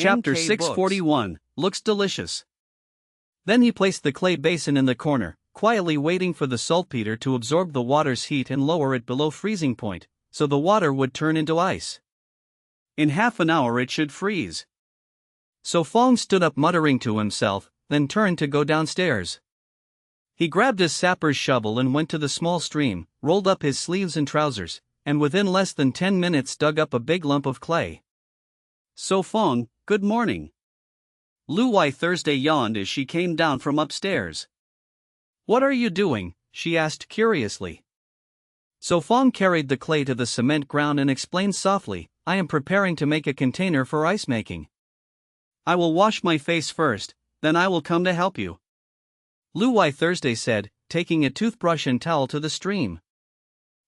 Chapter NK 641, looks delicious. Then he placed the clay basin in the corner, quietly waiting for the saltpeter to absorb the water's heat and lower it below freezing point, so the water would turn into ice. In half an hour it should freeze. So Fong stood up muttering to himself, then turned to go downstairs. He grabbed his sapper's shovel and went to the small stream, rolled up his sleeves and trousers, and within less than 10 minutes dug up a big lump of clay. "So Fong, good morning." Lu Wai Thursday yawned as she came down from upstairs. "What are you doing?" she asked curiously. So Fong carried the clay to the cement ground and explained softly, "I am preparing to make a container for ice making. I will wash my face first, then I will come to help you." Lu Wai Thursday said, taking a toothbrush and towel to the stream.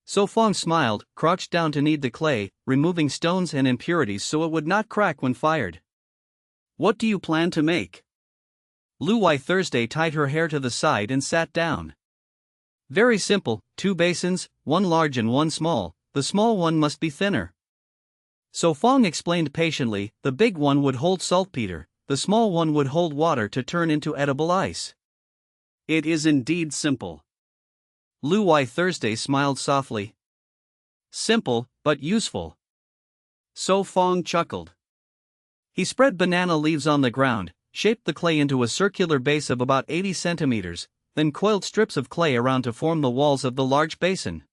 So Fong smiled, crouched down to knead the clay, removing stones and impurities so it would not crack when fired. "What do you plan to make?" Lu Wai Thursday tied her hair to the side and sat down. "Very simple, 2 basins, one large and one small, the small one must be thinner." So Fong explained patiently, the big one would hold saltpeter, the small one would hold water to turn into edible ice. "It is indeed simple." Lu Wai Thursday smiled softly. "Simple, but useful." So Fong chuckled. He spread banana leaves on the ground, shaped the clay into a circular base of about 80 centimeters, then coiled strips of clay around to form the walls of the large basin.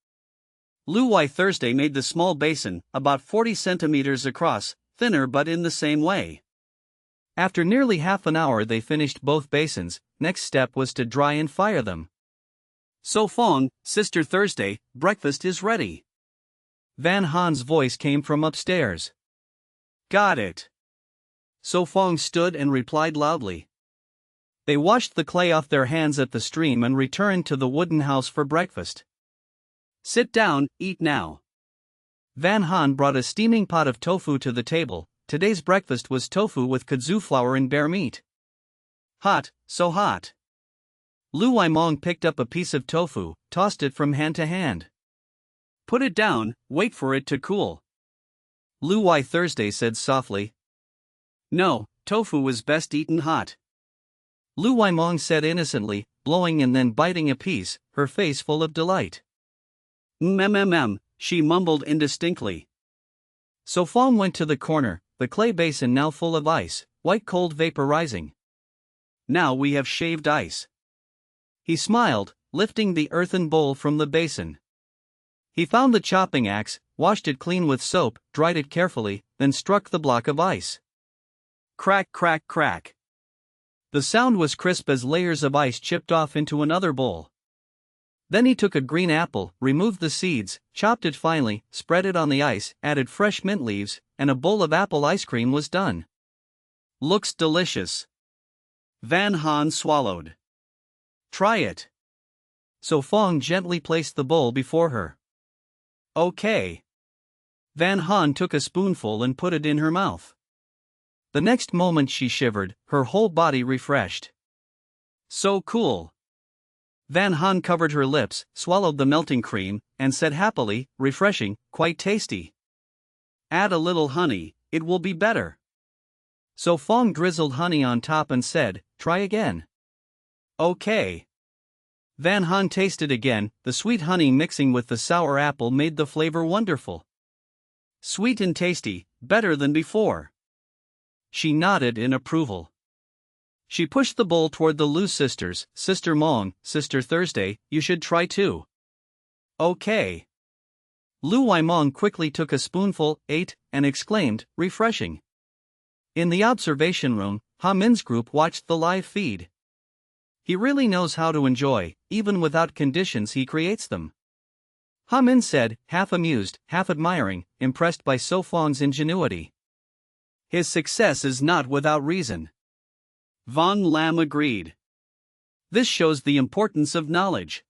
Lu Wai Thursday made the small basin, about 40 centimeters across, thinner but in the same way. After nearly half an hour they finished both basins. Next step was to dry and fire them. "So Fong, Sister Thursday, breakfast is ready." Van Han's voice came from upstairs. "Got it." So Fong stood and replied loudly. They washed the clay off their hands at the stream and returned to the wooden house for breakfast. "Sit down, eat now." Van Han brought a steaming pot of tofu to the table. Today's breakfast was tofu with kudzu flour and bear meat. "Hot, so hot." Lu Wai Mong picked up a piece of tofu, tossed it from hand to hand. "Put it down, wait for it to cool." Lu Wai Thursday said softly. "No, tofu is best eaten hot." Lu Wai Mong said innocently, blowing and then biting a piece, her face full of delight. She mumbled indistinctly. So Fong went to the corner, the clay basin now full of ice, white cold vaporizing. "Now we have shaved ice." He smiled, lifting the earthen bowl from the basin. He found the chopping axe, washed it clean with soap, dried it carefully, then struck the block of ice. Crack, crack, crack. The sound was crisp as layers of ice chipped off into another bowl. Then he took a green apple, removed the seeds, chopped it finely, spread it on the ice, added fresh mint leaves, and a bowl of apple ice cream was done. "Looks delicious." Van Han swallowed. "Try it." So Fong gently placed the bowl before her. "Okay." Van Han took a spoonful and put it in her mouth. The next moment she shivered, her whole body refreshed. "So cool." Van Han covered her lips, swallowed the melting cream, and said happily, "Refreshing, quite tasty. Add a little honey, it will be better." So Fong drizzled honey on top and said, "Try again." "Okay." Van Han tasted again, the sweet honey mixing with the sour apple made the flavor wonderful. "Sweet and tasty, better than before." She nodded in approval. She pushed the bowl toward the Lu sisters. "Sister Mong, Sister Thursday, you should try too." "Okay." Lu Wai Mong quickly took a spoonful, ate, and exclaimed, "Refreshing." In the observation room, Ha Min's group watched the live feed. He really knows how to enjoy, even without conditions he creates them. Ha Min said, half amused, half admiring, impressed by So Fong's ingenuity. "His success is not without reason." Von Lam agreed. "This shows the importance of knowledge."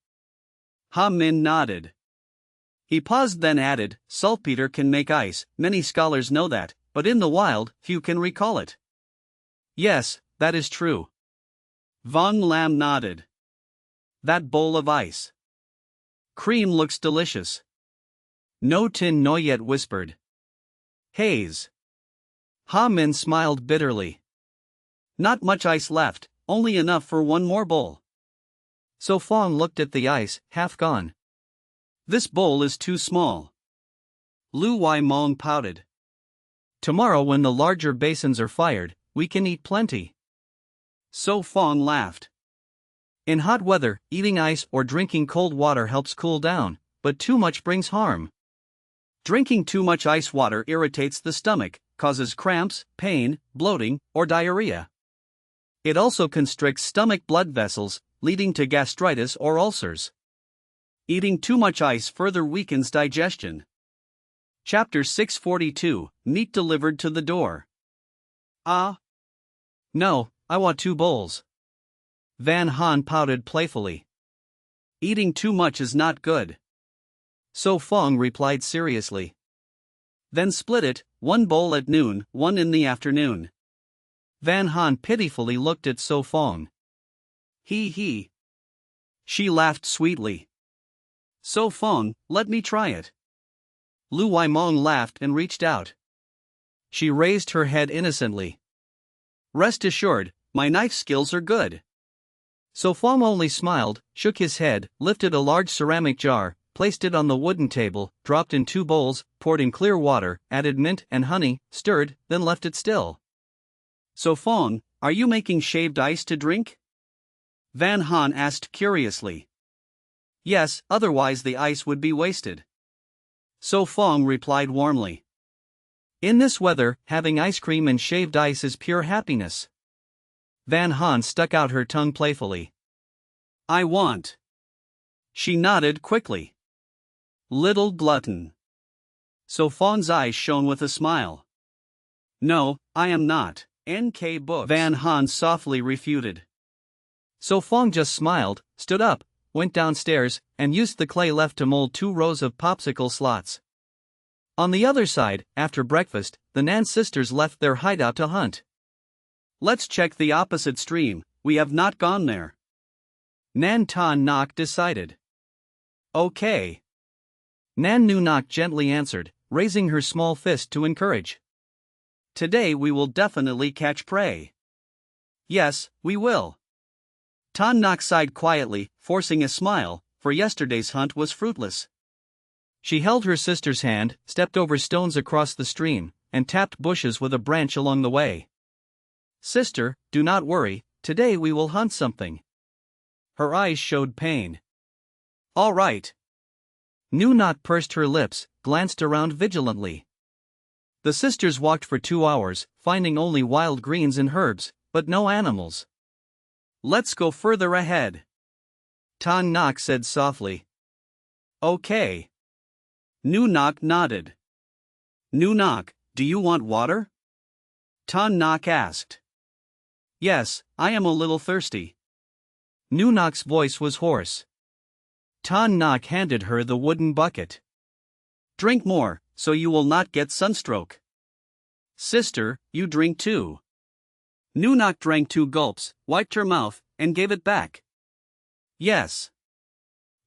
Ha Min nodded. He paused then added, "Saltpeter can make ice, many scholars know that, but in the wild, few can recall it." "Yes, that is true." Von Lam nodded. "That bowl of ice cream looks delicious." No Tin Noyet whispered. "Haze." Ha Min smiled bitterly. Not much ice left, only enough for one more bowl. So Fong looked at the ice, half gone. This bowl is too small. Lu Wai Mong pouted. Tomorrow when the larger basins are fired, we can eat plenty. So Fong laughed. In hot weather, eating ice or drinking cold water helps cool down, but too much brings harm. Drinking too much ice water irritates the stomach, causes cramps, pain, bloating, or diarrhea. It also constricts stomach blood vessels, leading to gastritis or ulcers. Eating too much ice further weakens digestion. Chapter 642, Meat Delivered to the Door. No, I want 2 bowls. Van Han pouted playfully. Eating too much is not good. So Fong replied seriously. Then split it, 1 bowl at noon, 1 in the afternoon. Van Han pitifully looked at So Fong. He. She laughed sweetly. So Fong, let me try it. Lu Wai Mong laughed and reached out. She raised her head innocently. Rest assured, my knife skills are good. So Fong only smiled, shook his head, lifted a large ceramic jar, placed it on the wooden table, dropped in 2 bowls, poured in clear water, added mint and honey, stirred, then left it still. So Fong, are you making shaved ice to drink? Van Han asked curiously. Yes, otherwise the ice would be wasted. So Fong replied warmly. In this weather, having ice cream and shaved ice is pure happiness. Van Han stuck out her tongue playfully. I want. She nodded quickly. Little glutton. So Fong's eyes shone with a smile. No, I am not. NK Books. Van Han softly refuted. So Fong just smiled, stood up, went downstairs, and used the clay left to mold 2 rows of popsicle slots. On the other side, after breakfast, the Nan sisters left their hideout to hunt. Let's check the opposite stream, we have not gone there. Nan Tan Nok decided. Okay. Nan Nu Nok gently answered, raising her small fist to encourage. Today we will definitely catch prey. Yes, we will. Tan Nok sighed quietly, forcing a smile, for yesterday's hunt was fruitless. She held her sister's hand, stepped over stones across the stream, and tapped bushes with a branch along the way. Sister, do not worry, today we will hunt something. Her eyes showed pain. All right. Nu Nok pursed her lips, glanced around vigilantly. The sisters walked for 2 hours, finding only wild greens and herbs, but no animals. Let's go further ahead. Tan Nok said softly. Okay. Nu Nok nodded. Nu Nok, do you want water? Tan Nok asked. Yes, I am a little thirsty. Nu Nok's voice was hoarse. Tan Nok handed her the wooden bucket. Drink more, so you will not get sunstroke. Sister, you drink too. Nu Nok drank 2 gulps, wiped her mouth, and gave it back. Yes.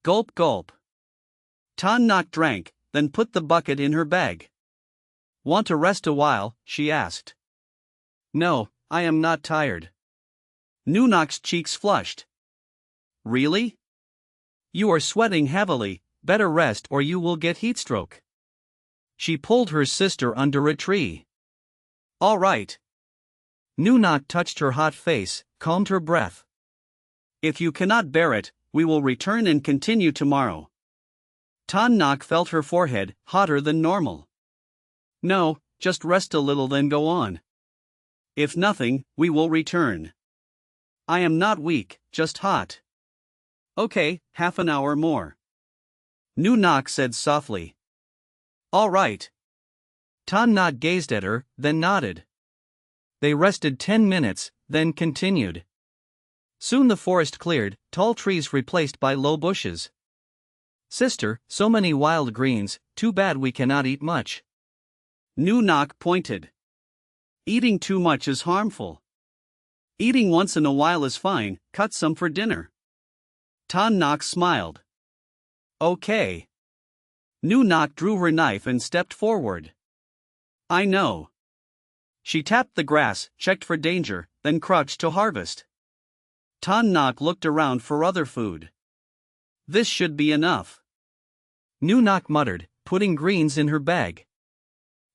Gulp gulp. Tan Nok drank, then put the bucket in her bag. Want to rest a while? She asked. No, I am not tired. Nu Nok's cheeks flushed. Really? You are sweating heavily, better rest or you will get heatstroke. She pulled her sister under a tree. All right. Nu Nok touched her hot face, calmed her breath. If you cannot bear it, we will return and continue tomorrow. Tan Nok felt her forehead, hotter than normal. No, just rest a little then go on. If nothing, we will return. I am not weak, just hot. Okay, half an hour more. Nu Nok said softly. All right. Tan Nok gazed at her, then nodded. They rested 10 minutes, then continued. Soon the forest cleared, tall trees replaced by low bushes. Sister, so many wild greens, too bad we cannot eat much. Nu Nok pointed. Eating too much is harmful. Eating once in a while is fine, cut some for dinner. Tan Nok smiled. Okay. Nu Nok drew her knife and stepped forward. I know. She tapped the grass, checked for danger, then crouched to harvest. Ton Nok looked around for other food. This should be enough. Nu Nok muttered, putting greens in her bag.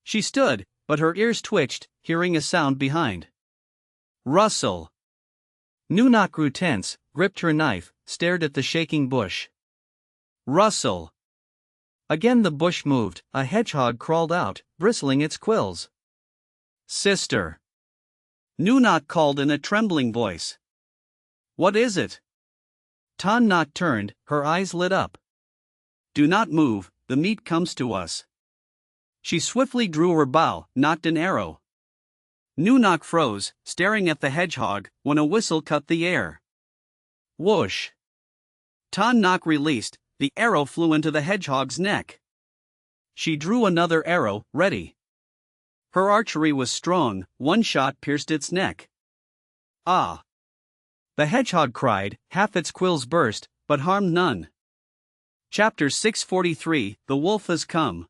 She stood, but her ears twitched, hearing a sound behind. Rustle. Nu Nok grew tense, gripped her knife, stared at the shaking bush. Rustle. Again the bush moved, a hedgehog crawled out, bristling its quills. Sister. Nu Nok called in a trembling voice. What is it? Ton Nok turned, her eyes lit up. Do not move, the meat comes to us. She swiftly drew her bow, nocked an arrow. Nu Nok froze, staring at the hedgehog, when a whistle cut the air. Whoosh. Ton Nok released, the arrow flew into the hedgehog's neck. She drew another arrow, ready. Her archery was strong, one shot pierced its neck. Ah! The hedgehog cried, half its quills burst, but harmed none. Chapter 643, The Wolf Has Come.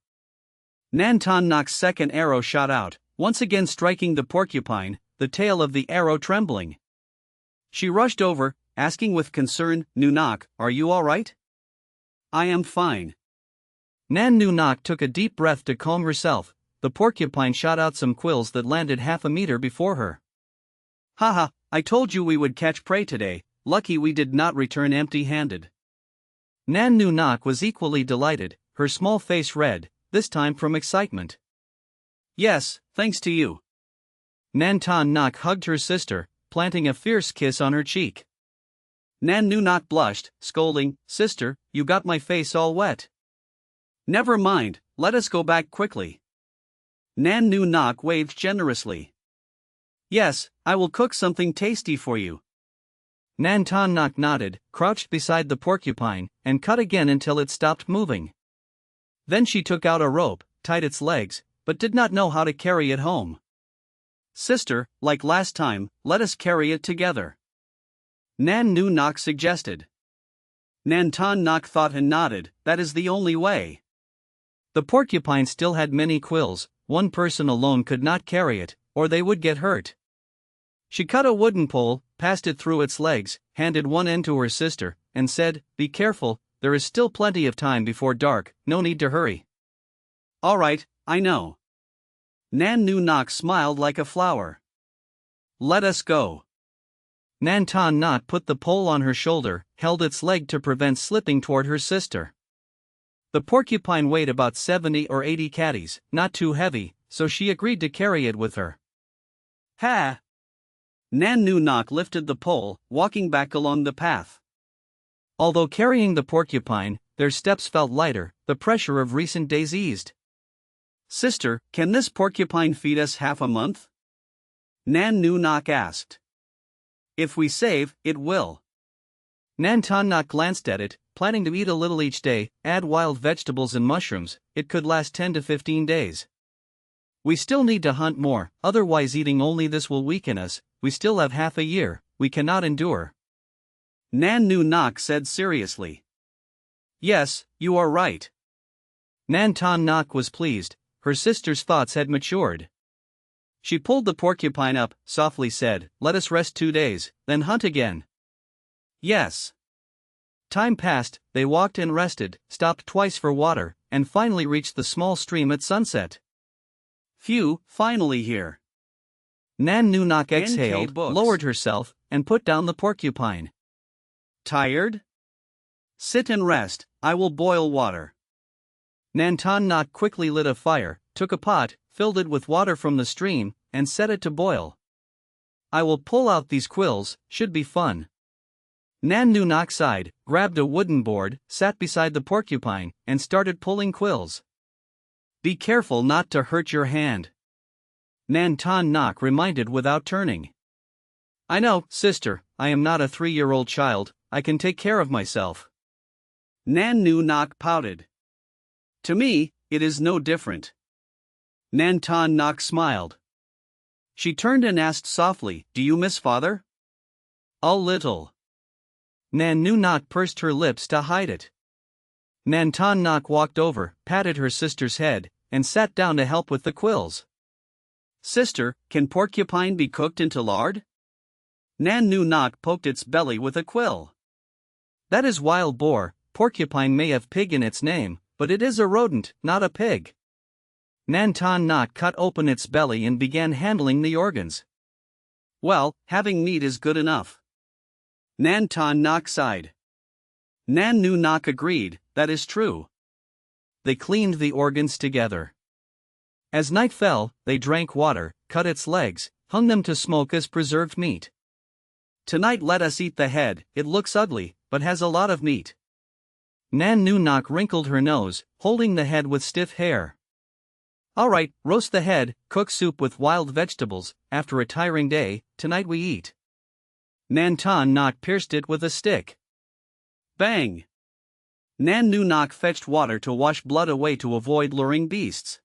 Ton Nok's second arrow shot out, once again striking the porcupine, the tail of the arrow trembling. She rushed over, asking with concern, Nu Nok, are you all right? I am fine. Nu Nok took a deep breath to calm herself. The porcupine shot out some quills that landed half a meter before her. Haha, I told you we would catch prey today, lucky we did not return empty-handed. Nu Nok was equally delighted, her small face red, this time from excitement. Yes, thanks to you. Ton Nok hugged her sister, planting a fierce kiss on her cheek. Nu Nok blushed, scolding, Sister, you got my face all wet. Never mind, let us go back quickly. Nu Nok waved generously. Yes, I will cook something tasty for you. Ton Nok nodded, crouched beside the porcupine, and cut again until it stopped moving. Then she took out a rope, tied its legs, but did not know how to carry it home. Sister, like last time, let us carry it together. Nu Nok suggested. Ton Nok thought and nodded, that is the only way. The porcupine still had many quills, one person alone could not carry it, or they would get hurt. She cut a wooden pole, passed it through its legs, handed one end to her sister, and said, Be careful, there is still plenty of time before dark, no need to hurry. All right, I know. Nu Nok smiled like a flower. Let us go. Ton Nok put the pole on her shoulder, held its leg to prevent slipping toward her sister. The porcupine weighed about 70 or 80 catties, not too heavy, so she agreed to carry it with her. Ha! Nu Nok lifted the pole, walking back along the path. Although carrying the porcupine, their steps felt lighter, the pressure of recent days eased. Sister, can this porcupine feed us half a month? Nu Nok asked. If we save, it will. Ton Nok glanced at it, planning to eat a little each day, add wild vegetables and mushrooms, it could last 10 to 15 days. We still need to hunt more, otherwise eating only this will weaken us, we still have half a year, we cannot endure. Nu Nok said seriously. Yes, you are right. Ton Nok was pleased, her sister's thoughts had matured. She pulled the porcupine up, softly said, Let us rest 2 days, then hunt again. Yes. Time passed, they walked and rested, stopped twice for water, and finally reached the small stream at sunset. Phew, finally here. Nu Nok exhaled, lowered herself, and put down the porcupine. Tired? Sit and rest, I will boil water. Ton Nok quickly lit a fire, took a pot, filled it with water from the stream, and set it to boil. I will pull out these quills, should be fun. Nu Nok sighed, grabbed a wooden board, sat beside the porcupine, and started pulling quills. Be careful not to hurt your hand. Ton Nok reminded without turning. I know, sister, I am not a 3-year-old child, I can take care of myself. Nu Nok pouted. To me, it is no different. Ton Nok smiled. She turned and asked softly, Do you miss father? A little. Nu Nok pursed her lips to hide it. Ton Nok walked over, patted her sister's head, and sat down to help with the quills. Sister, can porcupine be cooked into lard? Nan Nu Nok poked its belly with a quill. That is wild boar. Porcupine may have pig in its name, but it is a rodent, not a pig. Nan Ton Nok cut open its belly and began handling the organs. Well, having meat is good enough. Nan Ton Nok sighed. Nan Nu Nok agreed, that is true. They cleaned the organs together. As night fell, they drank water, cut its legs, hung them to smoke as preserved meat. Tonight let us eat the head, it looks ugly, but has a lot of meat. Nan Nu Nok wrinkled her nose, holding the head with stiff hair. All right, roast the head, cook soup with wild vegetables. After a tiring day, tonight we eat. Nan Ton Nok pierced it with a stick. Bang! Nan Nu Nok fetched water to wash blood away to avoid luring beasts.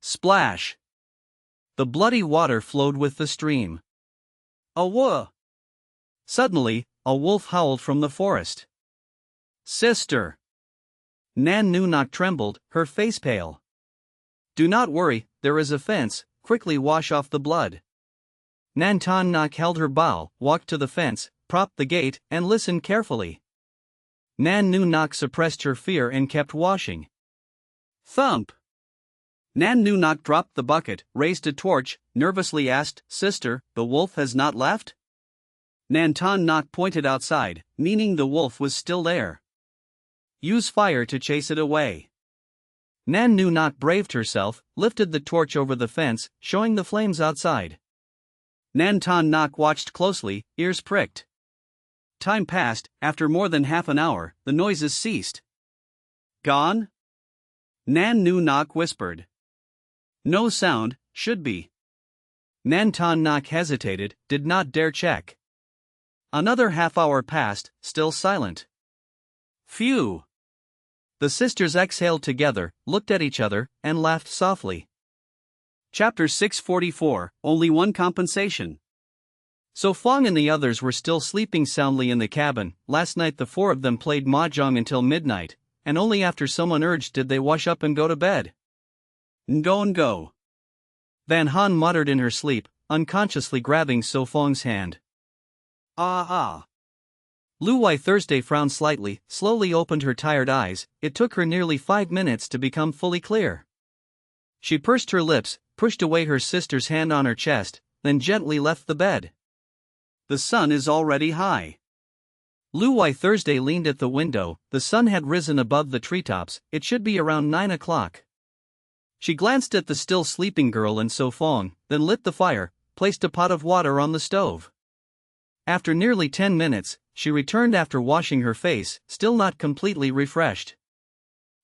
Splash! The bloody water flowed with the stream. Awooh! Suddenly, a wolf howled from the forest. Sister! Nan Nu Nok trembled, her face pale. Do not worry, there is a fence, quickly wash off the blood. Nan Ton Nok held her bow, walked to the fence, propped the gate, and listened carefully. Nan Nu Nok suppressed her fear and kept washing. Thump! Nan Nu Nok dropped the bucket, raised a torch, nervously asked, Sister, the wolf has not left? Nan Ton Nok pointed outside, meaning the wolf was still there. Use fire to chase it away. Nan Nu Nok braved herself, lifted the torch over the fence, showing the flames outside. Nan Ton Nok watched closely, ears pricked. Time passed. After more than half an hour, the noises ceased. Gone? Nan Nu Nok whispered. No sound, should be. Nan Ton Nok hesitated, did not dare check. Another half hour passed, still silent. Phew! The sisters exhaled together, looked at each other, and laughed softly. Chapter 644, Only One Compensation. So Fong and the others were still sleeping soundly in the cabin. Last night the four of them played mahjong until midnight, and only after someone urged did they wash up and go to bed. Ngo. Van Han muttered in her sleep, unconsciously grabbing So Fong's hand. Ah. Lu Wai Thursday frowned slightly, slowly opened her tired eyes. It took her nearly 5 minutes to become fully clear. She pursed her lips, pushed away her sister's hand on her chest, then gently left the bed. The sun is already high. Lu Wai Thursday leaned at the window. The sun had risen above the treetops. It should be around 9 o'clock. She glanced at the still sleeping girl and So Fong, then lit the fire, placed a pot of water on the stove. After nearly 10 minutes, she returned after washing her face, still not completely refreshed.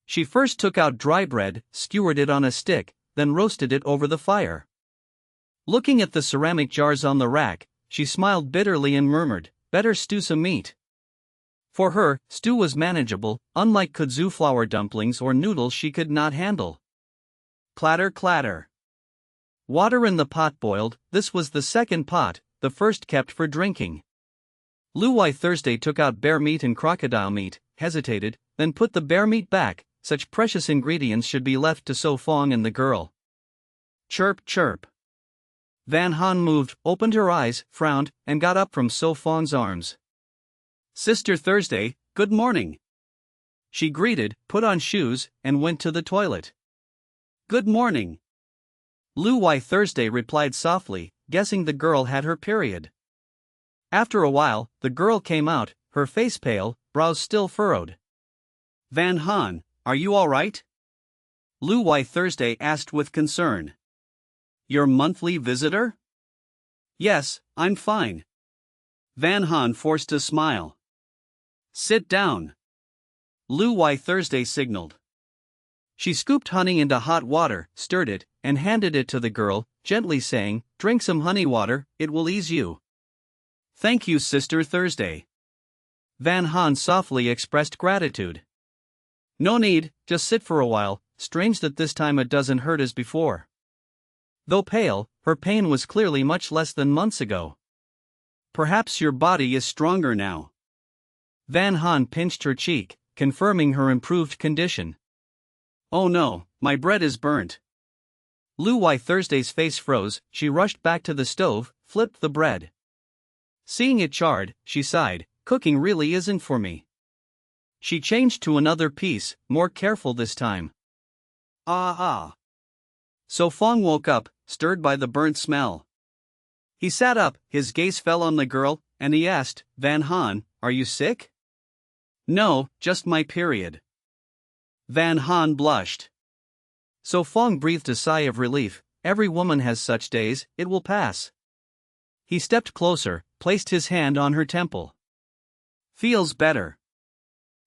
She first took out dry bread, skewered it on a stick, then roasted it over the fire. Looking at the ceramic jars on the rack, she smiled bitterly and murmured, better stew some meat. For her, stew was manageable, unlike kudzu flour dumplings or noodles she could not handle. Clatter clatter. Water in the pot boiled. This was the second pot, the first kept for drinking. Lu Wai Thursday took out bear meat and crocodile meat, hesitated, then put the bear meat back. Such precious ingredients should be left to So Fong and the girl. Chirp chirp. Van Han moved, opened her eyes, frowned, and got up from So Fong's arms. Sister Thursday, good morning. She greeted, put on shoes, and went to the toilet. Good morning. Lu Wai Thursday replied softly, guessing the girl had her period. After a while, the girl came out, her face pale, brows still furrowed. Van Han, are you all right? Lu Wai Thursday asked with concern. Your monthly visitor? Yes, I'm fine. Van Han forced a smile. Sit down. Lu Wai Thursday signaled. She scooped honey into hot water, stirred it, and handed it to the girl, gently saying, drink some honey water, it will ease you. Thank you, Sister Thursday. Van Han softly expressed gratitude. No need, just sit for a while. Strange that this time it doesn't hurt as before. Though pale, her pain was clearly much less than months ago. Perhaps your body is stronger now. Van Han pinched her cheek, confirming her improved condition. Oh no, my bread is burnt. Lu Wai Thursday's face froze. She rushed back to the stove, flipped the bread. Seeing it charred, she sighed, cooking really isn't for me. She changed to another piece, more careful this time. Ah. So Fong woke up, stirred by the burnt smell. He sat up, his gaze fell on the girl, and he asked, Van Han, are you sick? No, just my period. Van Han blushed. So Fong breathed a sigh of relief. Every woman has such days, it will pass. He stepped closer, placed his hand on her temple. Feels better.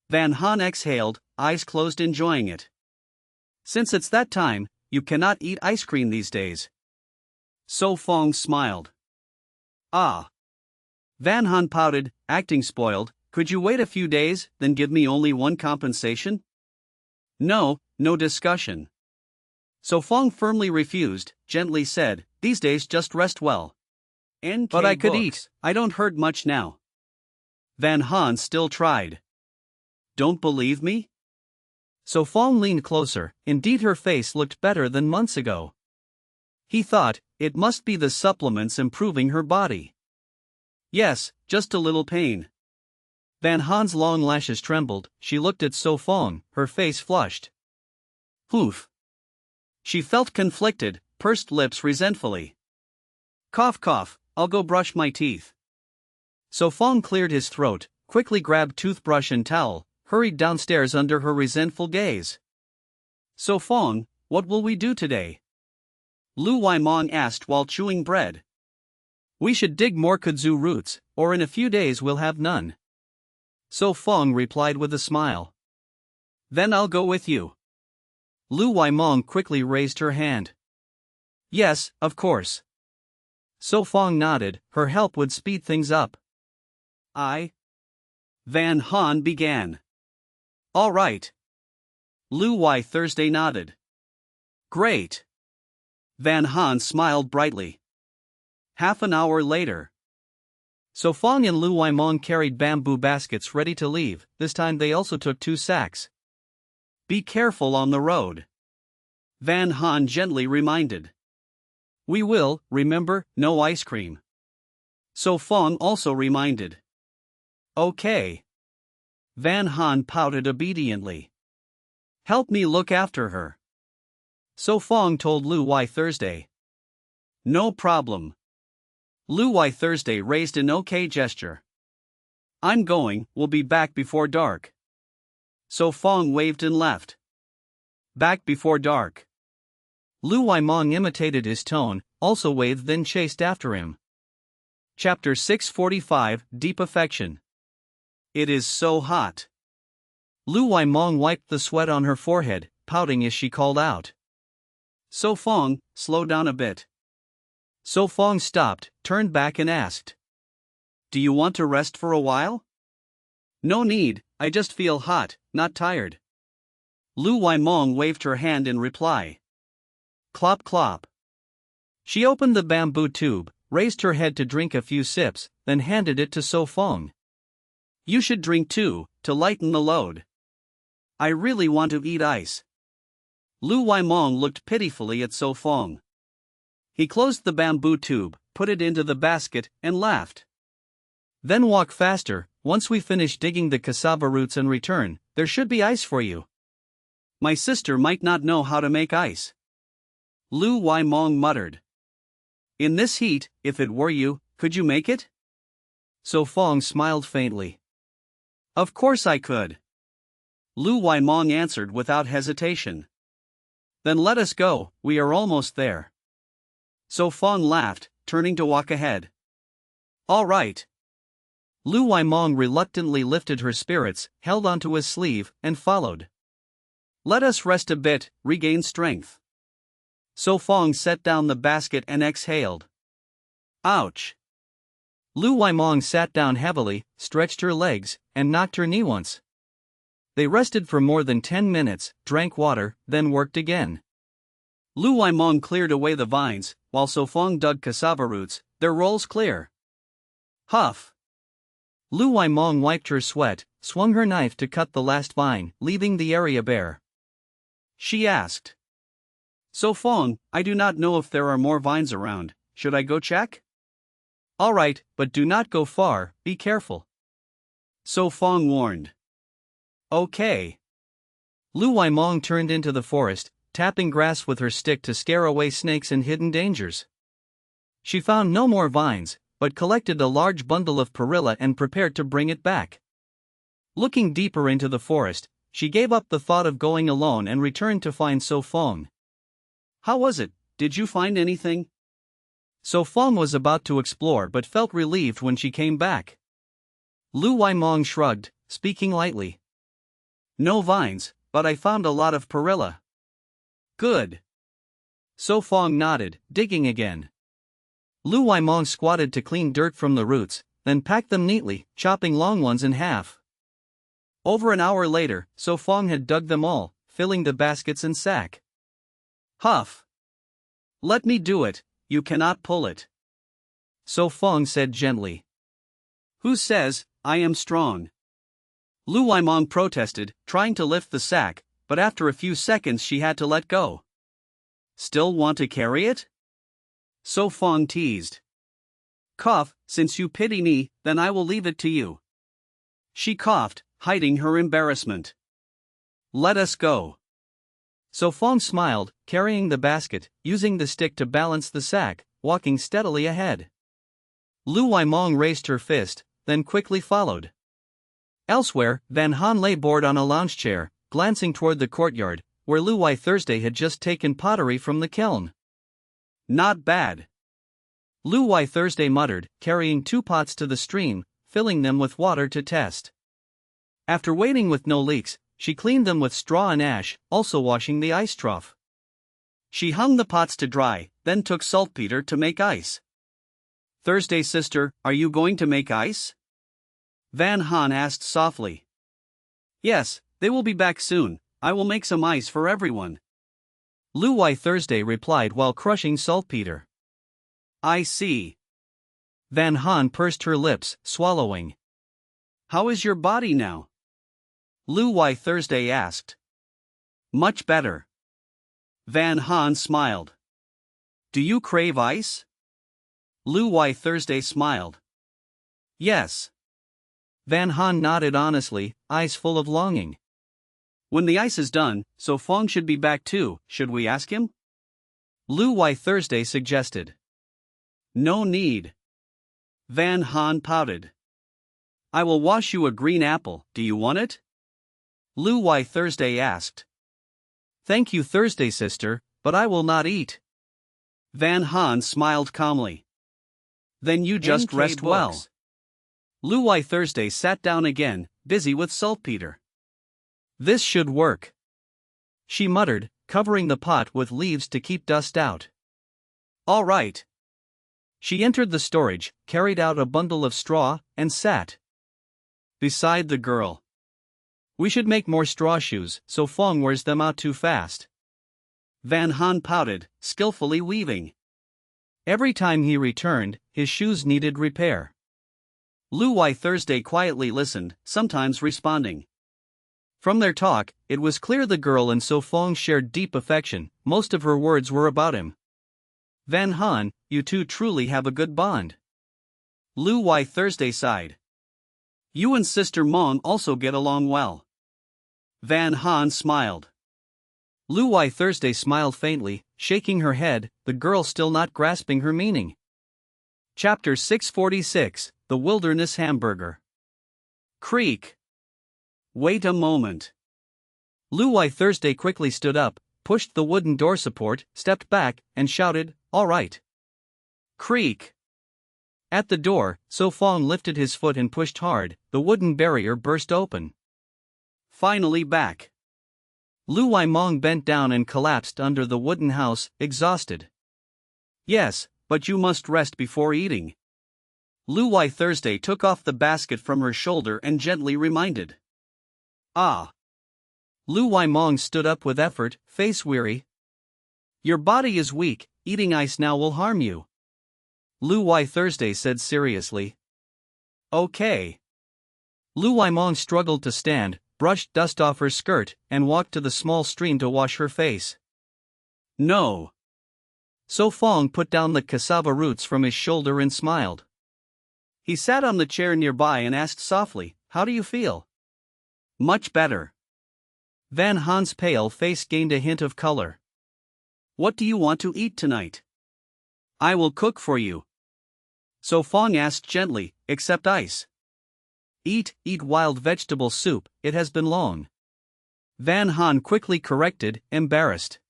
Van Han exhaled, eyes closed, enjoying it. Since it's that time, you cannot eat ice cream these days. So Fong smiled. Ah. Van Han pouted, acting spoiled. Could you wait a few days, then give me only one compensation? No discussion. So Fong firmly refused, gently said, these days just rest well. But I could eat, I don't hurt much now. Van Han still tried. Don't believe me? So Fong leaned closer, indeed her face looked better than months ago. He thought, it must be the supplements improving her body. Yes, just a little pain. Van Han's long lashes trembled, she looked at So Fong, her face flushed. Oof. She felt conflicted, pursed lips resentfully. Cough, I'll go brush my teeth. So Fong cleared his throat, quickly grabbed toothbrush and towel, hurried downstairs under her resentful gaze. So Fong, what will we do today? Lu Waimong asked while chewing bread. We should dig more kudzu roots, or in a few days we'll have none. So Fong replied with a smile. Then I'll go with you. Lu Waimong quickly raised her hand. Yes, of course. So Fong nodded, her help would speed things up. Van Han began. All right. Lu Wai Thursday nodded. Great. Van Han smiled brightly. Half an hour later. So Fong and Lu Waimong carried bamboo baskets ready to leave, this time they also took 2 sacks. Be careful on the road. Van Han gently reminded. We will, remember, no ice cream. So Fong also reminded. Okay. Van Han pouted obediently. Help me look after her. So Fong told Lu Wai Thursday. No problem. Lu Wai Thursday raised an okay gesture. I'm going, we'll be back before dark. So Fong waved and left. Back before dark. Lu Waimong imitated his tone, also waved, then chased after him. Chapter 645, Deep Affection. It is so hot. Lu Waimong wiped the sweat on her forehead, pouting as she called out. So Fong, slow down a bit. So Fong stopped, turned back and asked. Do you want to rest for a while? No need, I just feel hot, not tired. Lu Waimong waved her hand in reply. Clop clop. She opened the bamboo tube, raised her head to drink a few sips, then handed it to So Fong. You should drink too, to lighten the load. I really want to eat ice. Lu Waimong looked pitifully at So Fong. He closed the bamboo tube, put it into the basket, and laughed. Then walk faster, once we finish digging the cassava roots and return, there should be ice for you. My sister might not know how to make ice. Lu Waimong muttered. In this heat, if it were you, could you make it? So Fong smiled faintly. Of course I could. Lu Waimong answered without hesitation. Then let us go, we are almost there. So Fong laughed, turning to walk ahead. All right. Lu Waimong reluctantly lifted her spirits, held onto his sleeve, and followed. Let us rest a bit, regain strength. So Fong set down the basket and exhaled. Ouch. Lu Waimong sat down heavily, stretched her legs, and knocked her knee once. They rested for more than 10 minutes, drank water, then worked again. Lu Waimong cleared away the vines, while So Fong dug cassava roots, their rolls clear. Huff. Lu Waimong wiped her sweat, swung her knife to cut the last vine, leaving the area bare. She asked. So Fong, I do not know if there are more vines around, should I go check? Alright, but do not go far, be careful. So Fong warned. Okay. Lu Waimong turned into the forest, tapping grass with her stick to scare away snakes and hidden dangers. She found no more vines, but collected a large bundle of perilla and prepared to bring it back. Looking deeper into the forest, she gave up the thought of going alone and returned to find So Fong. How was it? Did you find anything? So Fong was about to explore but felt relieved when she came back. Lu Waimong shrugged, speaking lightly. No vines, but I found a lot of perilla. Good. So Fong nodded, digging again. Lu Waimong squatted to clean dirt from the roots, then packed them neatly, chopping long ones in half. Over an hour later, So Fong had dug them all, filling the baskets and sack. Huff. Let me do it, you cannot pull it. So Fong said gently. Who says, I am strong? Lu Waimong protested, trying to lift the sack, but after a few seconds she had to let go. Still want to carry it? So Fong teased. Cough, since you pity me, then I will leave it to you. She coughed, hiding her embarrassment. Let us go. So Fong smiled, carrying the basket, using the stick to balance the sack, walking steadily ahead. Lu Waimong raised her fist, then quickly followed. Elsewhere, Van Han lay bored on a lounge chair, glancing toward the courtyard, where Lu Wai Thursday had just taken pottery from the kiln. Not bad. Lu Wai Thursday muttered, carrying 2 pots to the stream, filling them with water to test. After waiting with no leaks, she cleaned them with straw and ash, also washing the ice trough. She hung the pots to dry, then took saltpeter to make ice. Thursday sister, are you going to make ice? Van Han asked softly. Yes, they will be back soon, I will make some ice for everyone. Lu Wai Thursday replied while crushing saltpeter. I see. Van Han pursed her lips, swallowing. How is your body now? Lu Wai Thursday asked. Much better. Van Han smiled. Do you crave ice? Lu Wai Thursday smiled. Yes. Van Han nodded honestly, eyes full of longing. When the ice is done, So Fong should be back too, should we ask him? Lu Wai Thursday suggested. No need. Van Han pouted. I will wash you a green apple, do you want it? Lu Wai Thursday asked. Thank you Thursday sister, but I will not eat. Van Han smiled calmly. Then you just NK rest Books. well. Lu Wai Thursday sat down again, busy with saltpeter. This should work. She muttered, covering the pot with leaves to keep dust out. All right. She entered the storage, carried out a bundle of straw, and sat beside the girl. We should make more straw shoes, so Fong wears them out too fast. Van Han pouted, skillfully weaving. Every time he returned, his shoes needed repair. Lu Wai Thursday quietly listened, sometimes responding. From their talk, it was clear the girl and So Fong shared deep affection, most of her words were about him. Van Han, you two truly have a good bond. Lu Wai Thursday sighed. You and Sister Mong also get along well. Van Han smiled. Lu Wai Thursday smiled faintly, shaking her head, the girl still not grasping her meaning. Chapter 646, The Wilderness Hamburger. Creak. Wait a moment. Lu Wai Thursday quickly stood up, pushed the wooden door support, stepped back, and shouted, All right. Creak. At the door, So Fong lifted his foot and pushed hard, the wooden barrier burst open. Finally back. Lu Waimong bent down and collapsed under the wooden house, exhausted. Yes, but you must rest before eating. Lu Wai Thursday took off the basket from her shoulder and gently reminded. Ah. Lu Waimong stood up with effort, face weary. Your body is weak, eating ice now will harm you. Lu Wai Thursday said seriously. Okay. Lu Waimong struggled to stand, brushed dust off her skirt, and walked to the small stream to wash her face. No. So Fong put down the cassava roots from his shoulder and smiled. He sat on the chair nearby and asked softly, "How do you feel?" "Much better." Van Han's pale face gained a hint of color. "What do you want to eat tonight?" "I will cook for you." So Fong asked gently, "Except ice?" Eat wild vegetable soup, it has been long." Van Han quickly corrected, embarrassed.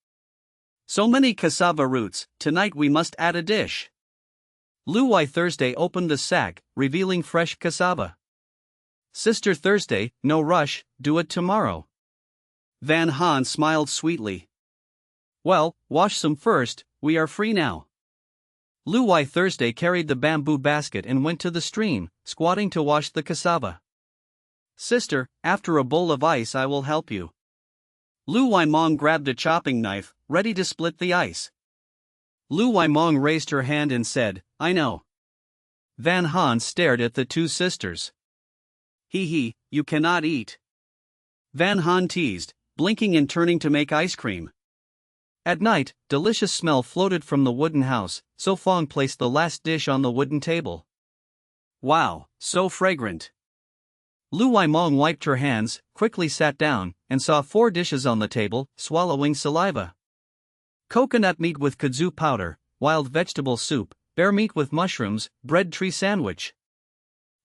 "So many cassava roots, tonight we must add a dish." Luai Thursday opened the sack, revealing fresh cassava. "Sister Thursday, no rush, do it tomorrow." Van Han smiled sweetly. "Well, wash some first, we are free now." Luai Thursday carried the bamboo basket and went to the stream, squatting to wash the cassava. "Sister, after a bowl of ice I will help you." Luai Mong grabbed a chopping knife, ready to split the ice. Luai Mong raised her hand and said, "I know." Van Han stared at the two sisters. "Hee, you cannot eat." Van Han teased, blinking and turning to make ice cream. At night, delicious smell floated from the wooden house, so Fong placed the last dish on the wooden table. "Wow, so fragrant." Luai Mong wiped her hands, quickly sat down, and saw 4 dishes on the table, swallowing saliva. Coconut meat with kudzu powder, wild vegetable soup, bear meat with mushrooms, bread tree sandwich.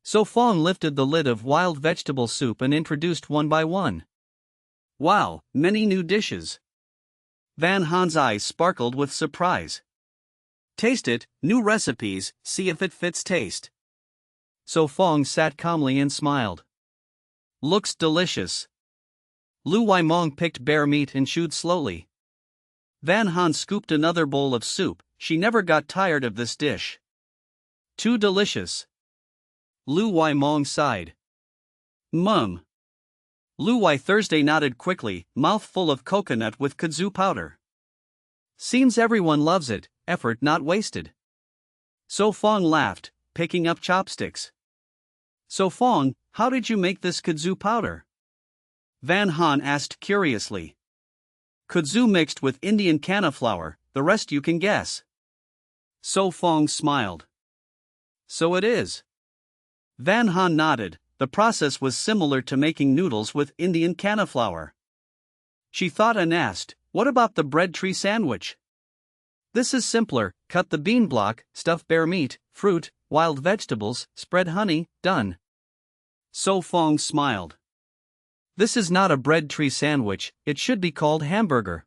So Fong lifted the lid of wild vegetable soup and introduced one by one. "Wow, many new dishes." Van Han's eyes sparkled with surprise. "Taste it, new recipes, see if it fits taste." So Fong sat calmly and smiled. "Looks delicious." Luai Mong picked bear meat and chewed slowly. Van Han scooped another bowl of soup, she never got tired of this dish. "Too delicious." Luai Mong sighed. "Mum." Luai Thursday nodded quickly, mouth full of coconut with kudzu powder. "Seems everyone loves it, effort not wasted." So Fong laughed, picking up chopsticks. "So Fong, how did you make this kudzu powder?" Van Han asked curiously. "Kudzu mixed with Indian canna flour, the rest you can guess." So Fong smiled. "So it is." Van Han nodded, the process was similar to making noodles with Indian canna flour. She thought and asked, "What about the bread tree sandwich?" "This is simpler, cut the bean block, stuff bear meat, fruit, wild vegetables, spread honey, done." So Fong smiled. "This is not a bread tree sandwich, it should be called hamburger."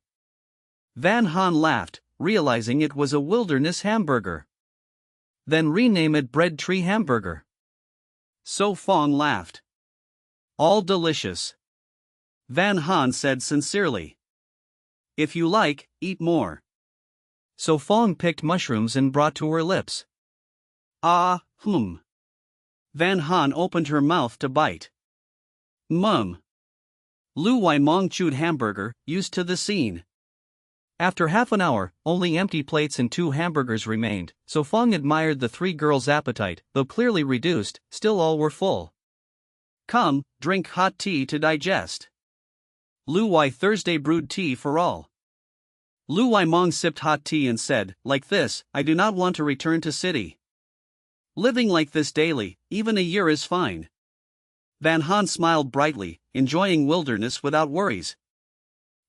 Van Han laughed, realizing it was a wilderness hamburger. "Then rename it bread tree hamburger." So Fong laughed. "All delicious." Van Han said sincerely. "If you like, eat more." So Fong picked mushrooms and brought to her lips. "Ah, Van Han opened her mouth to bite. "Mum." Luai Mong chewed hamburger, used to the scene. After half an hour, only empty plates and 2 hamburgers remained, so Fong admired the 3 girls' appetite, though clearly reduced, still all were full. "Come, drink hot tea to digest." Luai Thursday brewed tea for all. Luai Mong sipped hot tea and said, "Like this, I do not want to return to city. Living like this daily, even a year is fine." Van Han smiled brightly, enjoying wilderness without worries.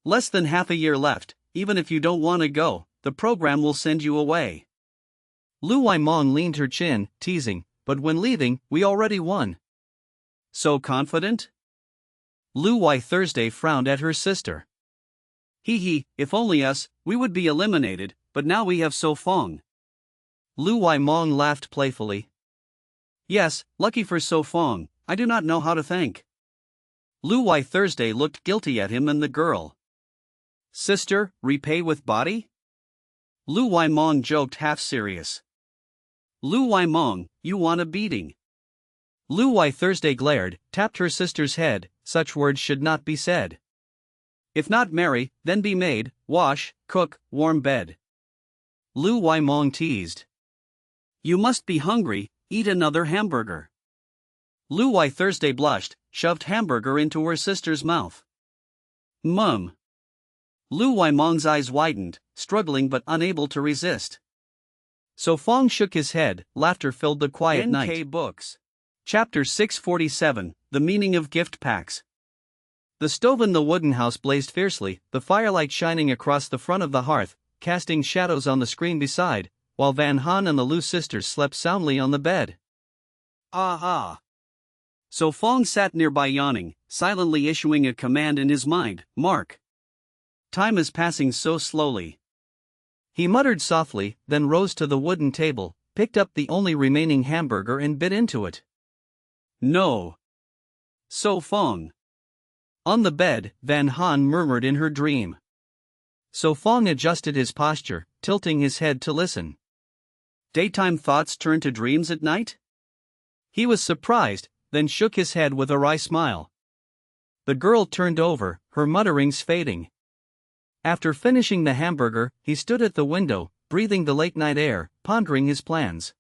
"Less than half a year left, even if you don't want to go, the program will send you away." Luai Mong leaned her chin, teasing, "But when leaving, we already won." "So confident?" Luai Thursday frowned at her sister. Hee, if only us, we would be eliminated, but now we have So Fong." Luai Mong laughed playfully. "Yes, lucky for So Fong, I do not know how to thank." Luai Thursday looked guilty at him and the girl. "Sister, repay with body?" Luai Mong joked half serious. "Luai Mong, you want a beating." Luai Thursday glared, tapped her sister's head, "Such words should not be said. If not marry, then be maid, wash, cook, warm bed." Luai Mong teased. "You must be hungry, eat another hamburger." Luai Thursday blushed, shoved hamburger into her sister's mouth. "Mum." Lu Weimong's eyes widened, struggling but unable to resist. So Fong shook his head, laughter filled the quiet night. NK Books. Chapter 647, The Meaning of Gift Packs. The stove in the wooden house blazed fiercely, the firelight shining across the front of the hearth, casting shadows on the screen beside, while Van Han and the Lu sisters slept soundly on the bed. Ah. So Fong sat nearby yawning, silently issuing a command in his mind, "Mark. Time is passing so slowly." He muttered softly, then rose to the wooden table, picked up the only remaining hamburger and bit into it. No. So Fong. On the bed, Van Han murmured in her dream. So Fong adjusted his posture, tilting his head to listen. Daytime thoughts turn to dreams at night? He was surprised, then shook his head with a wry smile. The girl turned over, her mutterings fading. After finishing the hamburger, he stood at the window, breathing the late-night air, pondering his plans.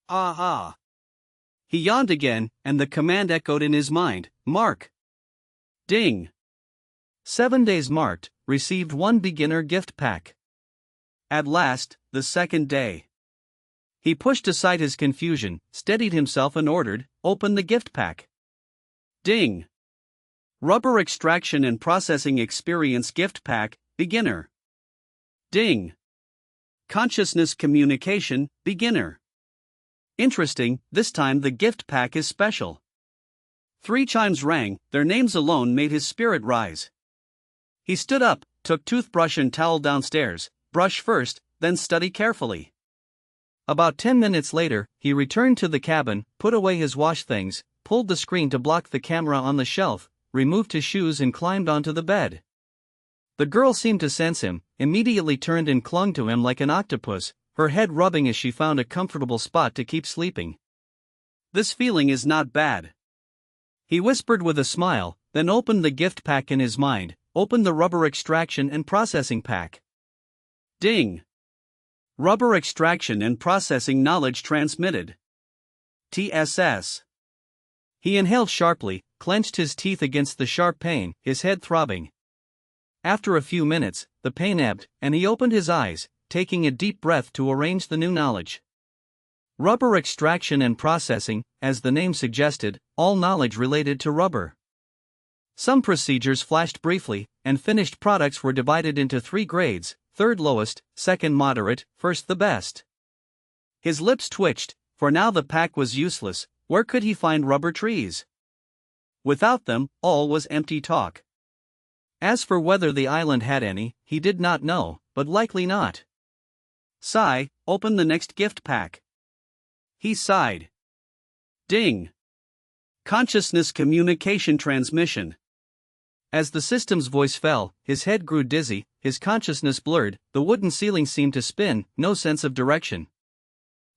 Ah. He yawned again, and the command echoed in his mind, "Mark." Ding. 7 days marked, received 1 beginner gift pack. At last, the second day. He pushed aside his confusion, steadied himself and ordered, "Open the gift pack." Ding. Rubber Extraction and Processing Experience Gift Pack, Beginner. Ding. Consciousness Communication, Beginner. Interesting, this time the gift pack is special. 3 chimes rang, their names alone made his spirit rise. He stood up, took toothbrush and towel downstairs, brush first, then study carefully. About 10 minutes later, he returned to the cabin, put away his wash things, pulled the screen to block the camera on the shelf, removed his shoes and climbed onto the bed. The girl seemed to sense him, immediately turned and clung to him like an octopus, her head rubbing as she found a comfortable spot to keep sleeping. "This feeling is not bad," he whispered with a smile, then opened the gift pack in his mind, opened the Rubber Extraction and Processing Pack. Ding. Rubber Extraction and Processing Knowledge Transmitted. TSS. He inhaled sharply, clenched his teeth against the sharp pain, his head throbbing. After a few minutes, the pain ebbed, and he opened his eyes, taking a deep breath to arrange the new knowledge. Rubber extraction and processing, as the name suggested, all knowledge related to rubber. Some procedures flashed briefly, and finished products were divided into 3 grades, 3rd lowest, 2nd moderate, 1st the best. His lips twitched, for now the pack was useless. Where could he find rubber trees? Without them, all was empty talk. As for whether the island had any, he did not know, but likely not. Sigh, open the next gift pack. He sighed. Ding. Consciousness Communication Transmission. As the system's voice fell, his head grew dizzy, his consciousness blurred, the wooden ceiling seemed to spin, no sense of direction.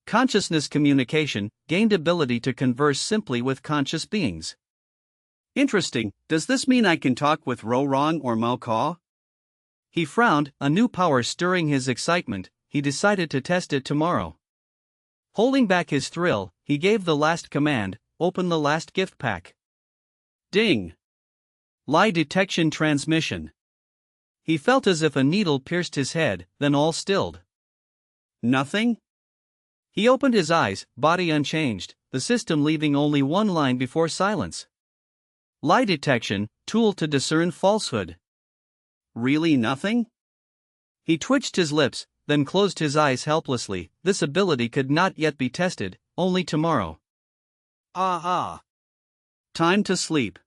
Consciousness communication, gained ability to converse simply with conscious beings. Interesting, does this mean I can talk with Ro-Rong or Mao Caw? He frowned, a new power stirring his excitement. He decided to test it tomorrow. Holding back his thrill, he gave the last command, open the last gift pack. Ding. Lie detection transmission. He felt as if a needle pierced his head, then all stilled. Nothing? He opened his eyes, body unchanged, the system leaving only one line before silence. Lie detection, tool to discern falsehood. Really nothing? He twitched his lips, then closed his eyes helplessly. This ability could not yet be tested, only tomorrow. Time to sleep.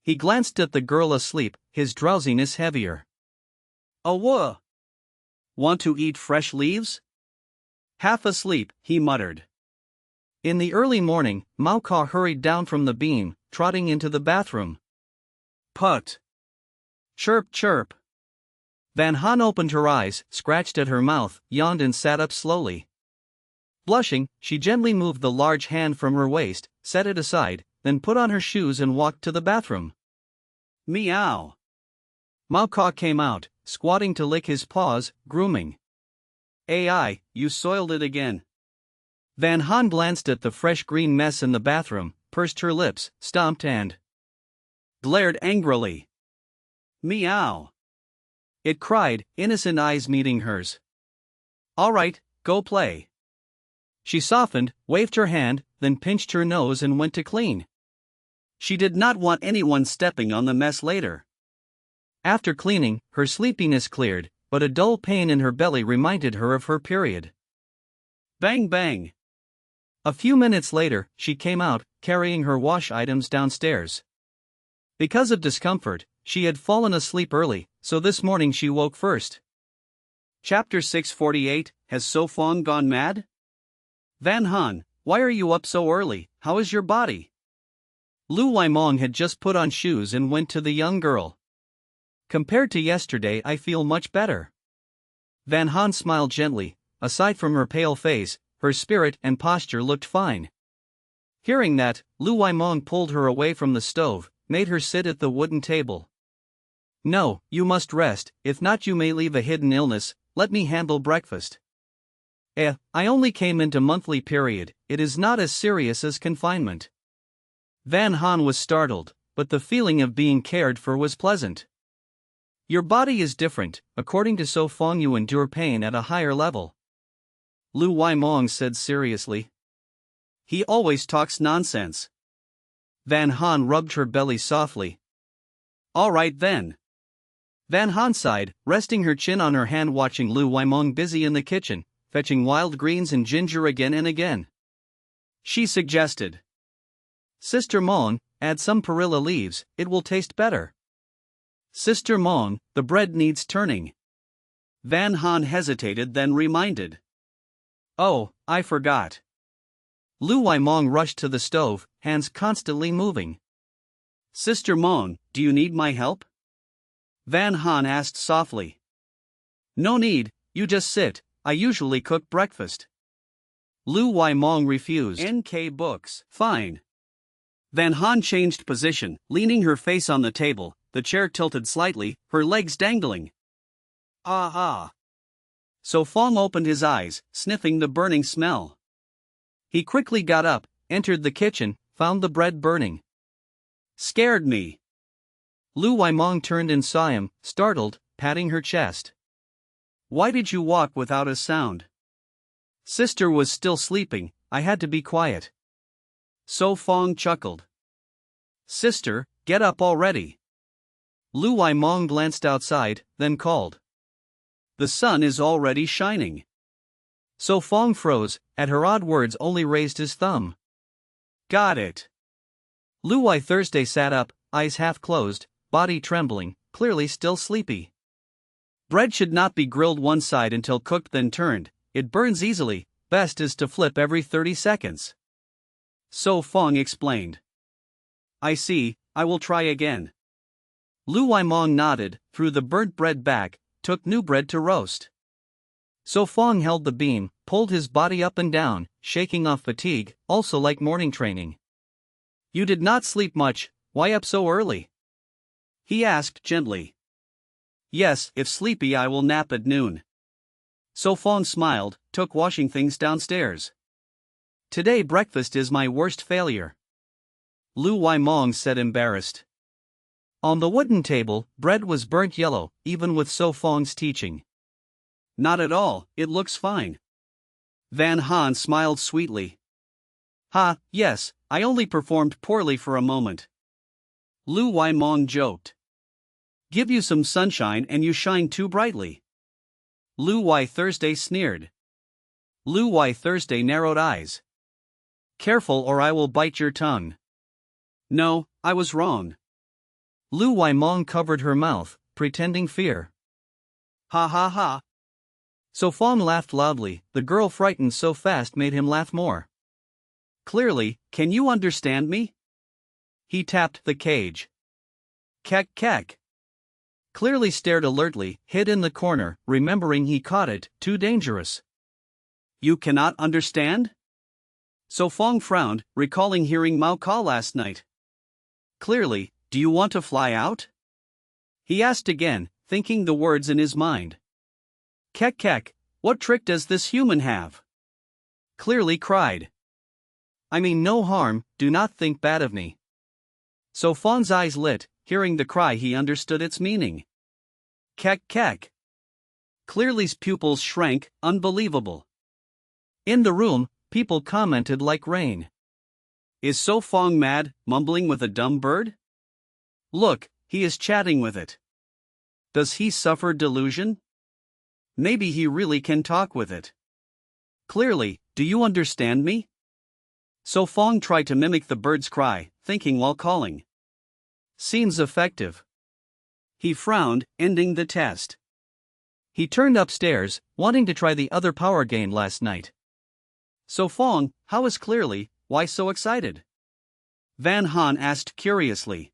He glanced at the girl asleep, his drowsiness heavier. Awah! Want to eat fresh leaves? Half asleep, he muttered. In the early morning, Mao Caw hurried down from the beam, trotting into the bathroom. Put! Chirp chirp! Van Han opened her eyes, scratched at her mouth, yawned and sat up slowly. Blushing, she gently moved the large hand from her waist, set it aside, then put on her shoes and walked to the bathroom. Meow! Mao Caw came out, squatting to lick his paws, grooming. AI, you soiled it again. Van Han glanced at the fresh green mess in the bathroom, pursed her lips, stomped and glared angrily. Meow! it cried, innocent eyes meeting hers. All right, go play. She softened, waved her hand, then pinched her nose and went to clean. She did not want anyone stepping on the mess later. After cleaning, her sleepiness cleared, but a dull pain in her belly reminded her of her period. Bang bang. A few minutes later, she came out, carrying her wash items downstairs. Because of discomfort, she had fallen asleep early, so this morning she woke first. Chapter 648, Has So Fong Gone Mad? Van Han, why are you up so early? How is your body? Lu Waimong had just put on shoes and went to the young girl. Compared to yesterday, I feel much better. Van Han smiled gently. Aside from her pale face, her spirit and posture looked fine. Hearing that, Lu Waimong pulled her away from the stove, made her sit at the wooden table. No, you must rest, if not you may leave a hidden illness. Let me handle breakfast. I only came into monthly period, it is not as serious as confinement. Van Han was startled, but the feeling of being cared for was pleasant. Your body is different, according to So Fong you endure pain at a higher level. Lu Waimong said seriously. He always talks nonsense. Van Han rubbed her belly softly. All right then. Van Han sighed, resting her chin on her hand watching Lu Waimong busy in the kitchen, fetching wild greens and ginger again and again. She suggested. Sister Mong, add some perilla leaves, it will taste better. Sister Mong, the bread needs turning. Van Han hesitated then reminded. Oh, I forgot. Lu Waimong rushed to the stove, hands constantly moving. Sister Mong, do you need my help? Van Han asked softly. No need, you just sit, I usually cook breakfast. Lu Waimong refused. NK books. Fine. Van Han changed position, leaning her face on the table, the chair tilted slightly, her legs dangling. Ah. So Fong opened his eyes, sniffing the burning smell. He quickly got up, entered the kitchen, found the bread burning. Scared me. Lu Waimong turned and saw him, startled, patting her chest. Why did you walk without a sound? Sister was still sleeping, I had to be quiet. So Fong chuckled. Sister, get up already. Lu Waimong glanced outside, then called. The sun is already shining. So Fong froze, at her odd words only raised his thumb. Got it. Lu Wai Thursday sat up, eyes half closed, body trembling, clearly still sleepy. Bread should not be grilled one side until cooked then turned, it burns easily, best is to flip every 30 seconds. So Fong explained. I see, I will try again. Lu Waimong nodded, threw the burnt bread back, took new bread to roast. So Fong held the beam, pulled his body up and down, shaking off fatigue, also like morning training. You did not sleep much, why up so early? He asked gently. Yes, if sleepy I will nap at noon. So Fong smiled, took washing things downstairs. Today breakfast is my worst failure. Lu Waimong said embarrassed. On the wooden table, bread was burnt yellow, even with So Fong's teaching. Not at all, it looks fine. Van Han smiled sweetly. Yes, I only performed poorly for a moment. Lu Waimong joked. Give you some sunshine and you shine too brightly. Lu Wai Thursday sneered. Lu Wai Thursday narrowed eyes. Careful or I will bite your tongue. No, I was wrong. Lu Waimong covered her mouth, pretending fear. Ha. So Fong laughed loudly, the girl frightened so fast made him laugh more. Clearly, can you understand me? He tapped the cage. Kek. Clearly stared alertly, hid in the corner, remembering he caught it, too dangerous. You cannot understand? So Fong frowned, recalling hearing Mao call last night. Clearly, do you want to fly out? He asked again, thinking the words in his mind. Kek, what trick does this human have? Clearly cried. I mean no harm, do not think bad of me. So Fong's eyes lit, hearing the cry he understood its meaning. Kek kek. Clearly's pupils shrank, unbelievable. In the room, people commented like rain. Is So Fong mad, mumbling with a dumb bird? Look, he is chatting with it. Does he suffer delusion? Maybe he really can talk with it. Clearly, do you understand me? So Fong tried to mimic the bird's cry, thinking while calling. Seems effective. He frowned, ending the test. He turned upstairs, wanting to try the other power gain last night. So Fong, how is clearly, why so excited? Van Han asked curiously.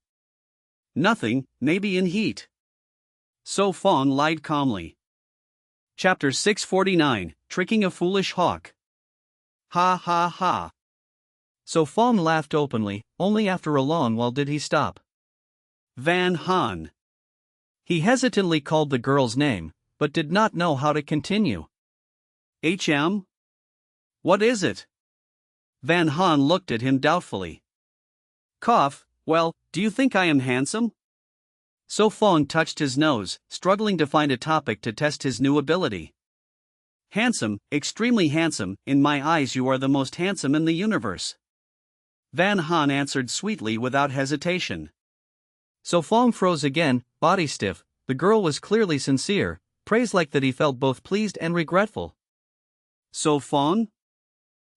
Nothing, maybe in heat. So Fong lied calmly. Chapter 649, Tricking a Foolish Hawk. Ha ha ha. So Fong laughed openly, only after a long while did he stop. Van Han. He hesitantly called the girl's name, but did not know how to continue. HM? What is it? Van Han looked at him doubtfully. Cough, well, do you think I am handsome? So Fong touched his nose, struggling to find a topic to test his new ability. Handsome, extremely handsome, in my eyes you are the most handsome in the universe. Van Han answered sweetly without hesitation. So Fong froze again, body stiff. The girl was clearly sincere, praise like that he felt both pleased and regretful. So Fong?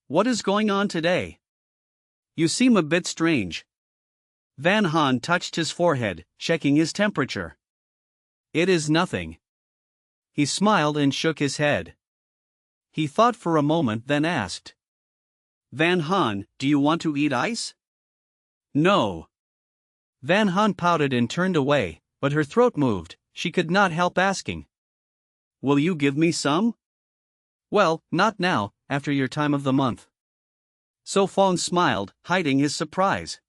What is going on today? You seem a bit strange. Van Han touched his forehead, checking his temperature. It is nothing. He smiled and shook his head. He thought for a moment then asked. Van Han, do you want to eat ice? No. Van Han pouted and turned away, but her throat moved, she could not help asking. Will you give me some? Well, not now, after your time of the month. So Fong smiled, hiding his surprise.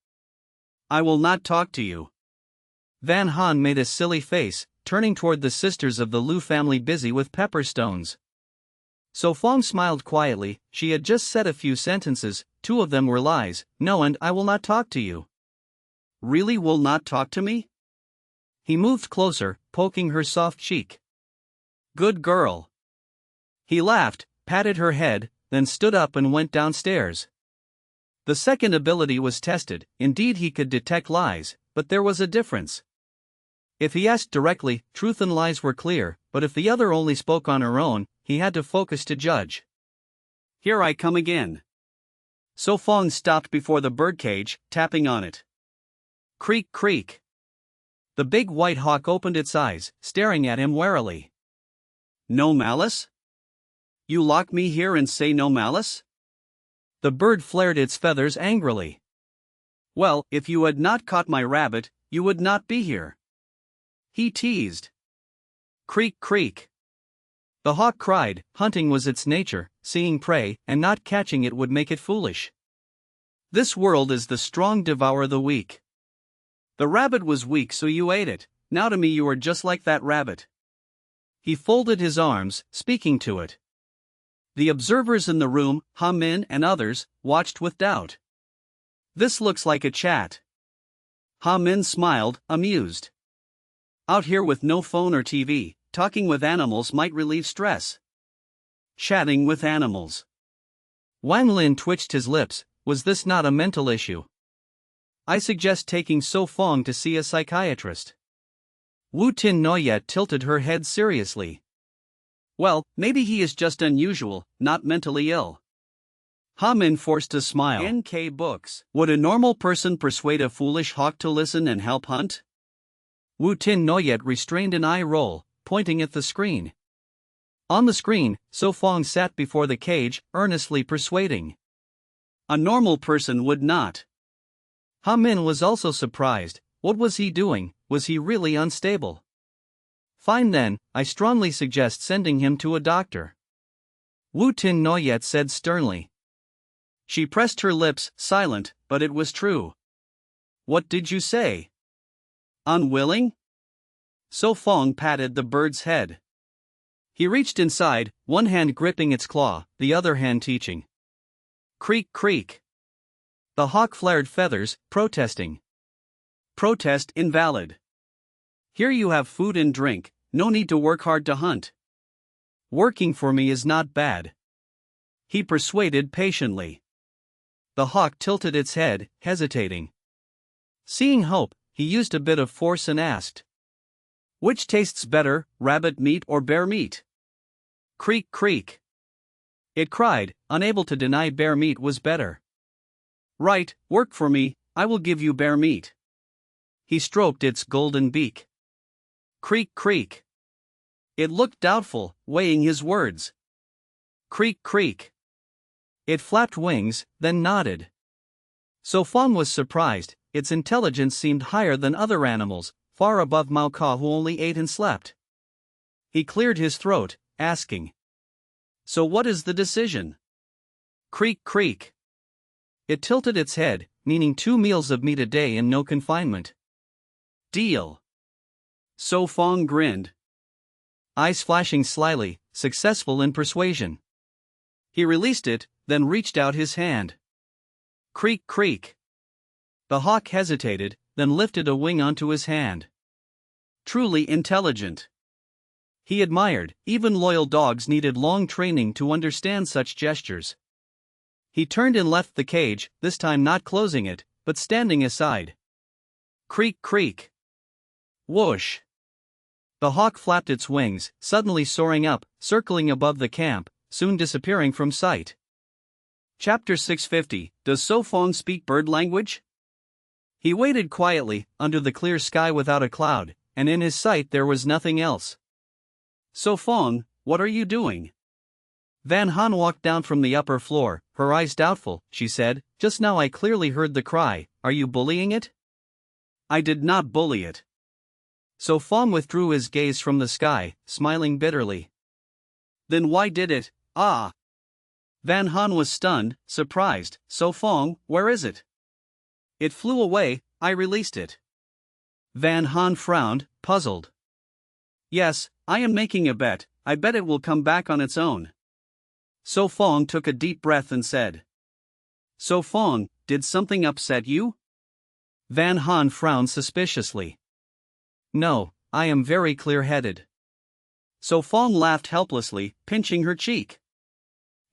I will not talk to you. Van Han made a silly face, turning toward the sisters of the Lu family busy with pepper stones. So Fong smiled quietly, she had just said a few sentences, 2 of them were lies, no and I will not talk to you. Really will not talk to me? He moved closer, poking her soft cheek. Good girl. He laughed, patted her head, then stood up and went downstairs. The second ability was tested, indeed he could detect lies, but there was a difference. If he asked directly, truth and lies were clear, but if the other only spoke on her own, he had to focus to judge. Here I come again. So Fong stopped before the birdcage, tapping on it. Creak creak. The big white hawk opened its eyes, staring at him warily. No malice? You lock me here and say no malice? The bird flared its feathers angrily. Well, if you had not caught my rabbit, you would not be here. He teased. Creak creak. The hawk cried, hunting was its nature, seeing prey, and not catching it would make it foolish. This world is the strong devour the weak. The rabbit was weak so you ate it, now to me you are just like that rabbit. He folded his arms, speaking to it. The observers in the room, Ha Min and others, watched with doubt. This looks like a chat. Ha Min smiled, amused. Out here with no phone or TV, talking with animals might relieve stress. Chatting with animals. Wang Lin twitched his lips, was this not a mental issue? I suggest taking So Fong to see a psychiatrist. Wu Tin Noyet tilted her head seriously. Well, maybe he is just unusual, not mentally ill. Ha Min forced a smile. NK Books. Would a normal person persuade a foolish hawk to listen and help hunt? Wu Tin Noyet restrained an eye roll, pointing at the screen. On the screen, So Fong sat before the cage, earnestly persuading. A normal person would not. Ha Min was also surprised. What was he doing? Was he really unstable? Fine then, I strongly suggest sending him to a doctor. Wu Tin Noyet said sternly. She pressed her lips, silent, but it was true. What did you say? Unwilling? So Fong patted the bird's head. He reached inside, one hand gripping its claw, the other hand teaching. Creak creak. The hawk flared feathers, protesting. Protest invalid. Here you have food and drink, no need to work hard to hunt. Working for me is not bad. He persuaded patiently. The hawk tilted its head, hesitating. Seeing hope, he used a bit of force and asked, "Which tastes better, rabbit meat or bear meat?" "Creak, creak," it cried, unable to deny bear meat was better. "Right, work for me, I will give you bear meat." He stroked its golden beak. Creak, creak. It looked doubtful, weighing his words. Creak, creak. It flapped wings, then nodded. So Fawn was surprised. Its intelligence seemed higher than other animals, far above Maucaw, who only ate and slept. He cleared his throat, asking, "So what is the decision?" Creak, creak. It tilted its head, meaning 2 meals of meat a day and no confinement. Deal. So Fawn grinned, eyes flashing slyly, successful in persuasion. He released it, then reached out his hand. Creak, creak. The hawk hesitated, then lifted a wing onto his hand. Truly intelligent. He admired, even loyal dogs needed long training to understand such gestures. He turned and left the cage, this time not closing it, but standing aside. Creak, creak. Whoosh. The hawk flapped its wings, suddenly soaring up, circling above the camp, soon disappearing from sight. Chapter 650. Does So Fawn speak bird language? He waited quietly, under the clear sky without a cloud, and in his sight there was nothing else. So Fawn, what are you doing? Van Han walked down from the upper floor, her eyes doubtful. She said, "Just now I clearly heard the cry, are you bullying it?" "I did not bully it." So Fawn withdrew his gaze from the sky, smiling bitterly. "Then why did it, ah?" Van Han was stunned, surprised. "So Fawn, where is it?" "It flew away, I released it." Van Han frowned, puzzled. "Yes, I am making a bet, I bet it will come back on its own." So Fawn took a deep breath and said, "So Fawn, did something upset you?" Van Han frowned suspiciously. "No, I am very clear-headed." So Fawn laughed helplessly, pinching her cheek.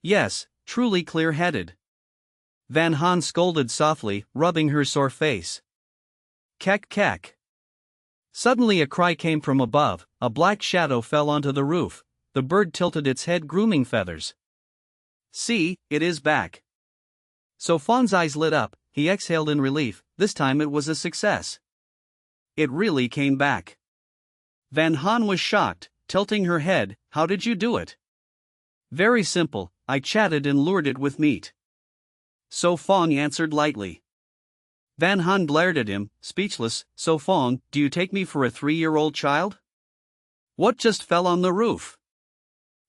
"Yes, truly clear-headed." Van Han scolded softly, rubbing her sore face. "Kek kek." Suddenly a cry came from above, a black shadow fell onto the roof, the bird tilted its head, grooming feathers. "See, it is back." So Fawn's eyes lit up, he exhaled in relief, this time it was a success. It really came back. Van Han was shocked, tilting her head. "How did you do it?" "Very simple, I chatted and lured it with meat." So Fawn answered lightly. Van Han glared at him, speechless. "So Fawn, do you take me for a 3-year-old child? What just fell on the roof?"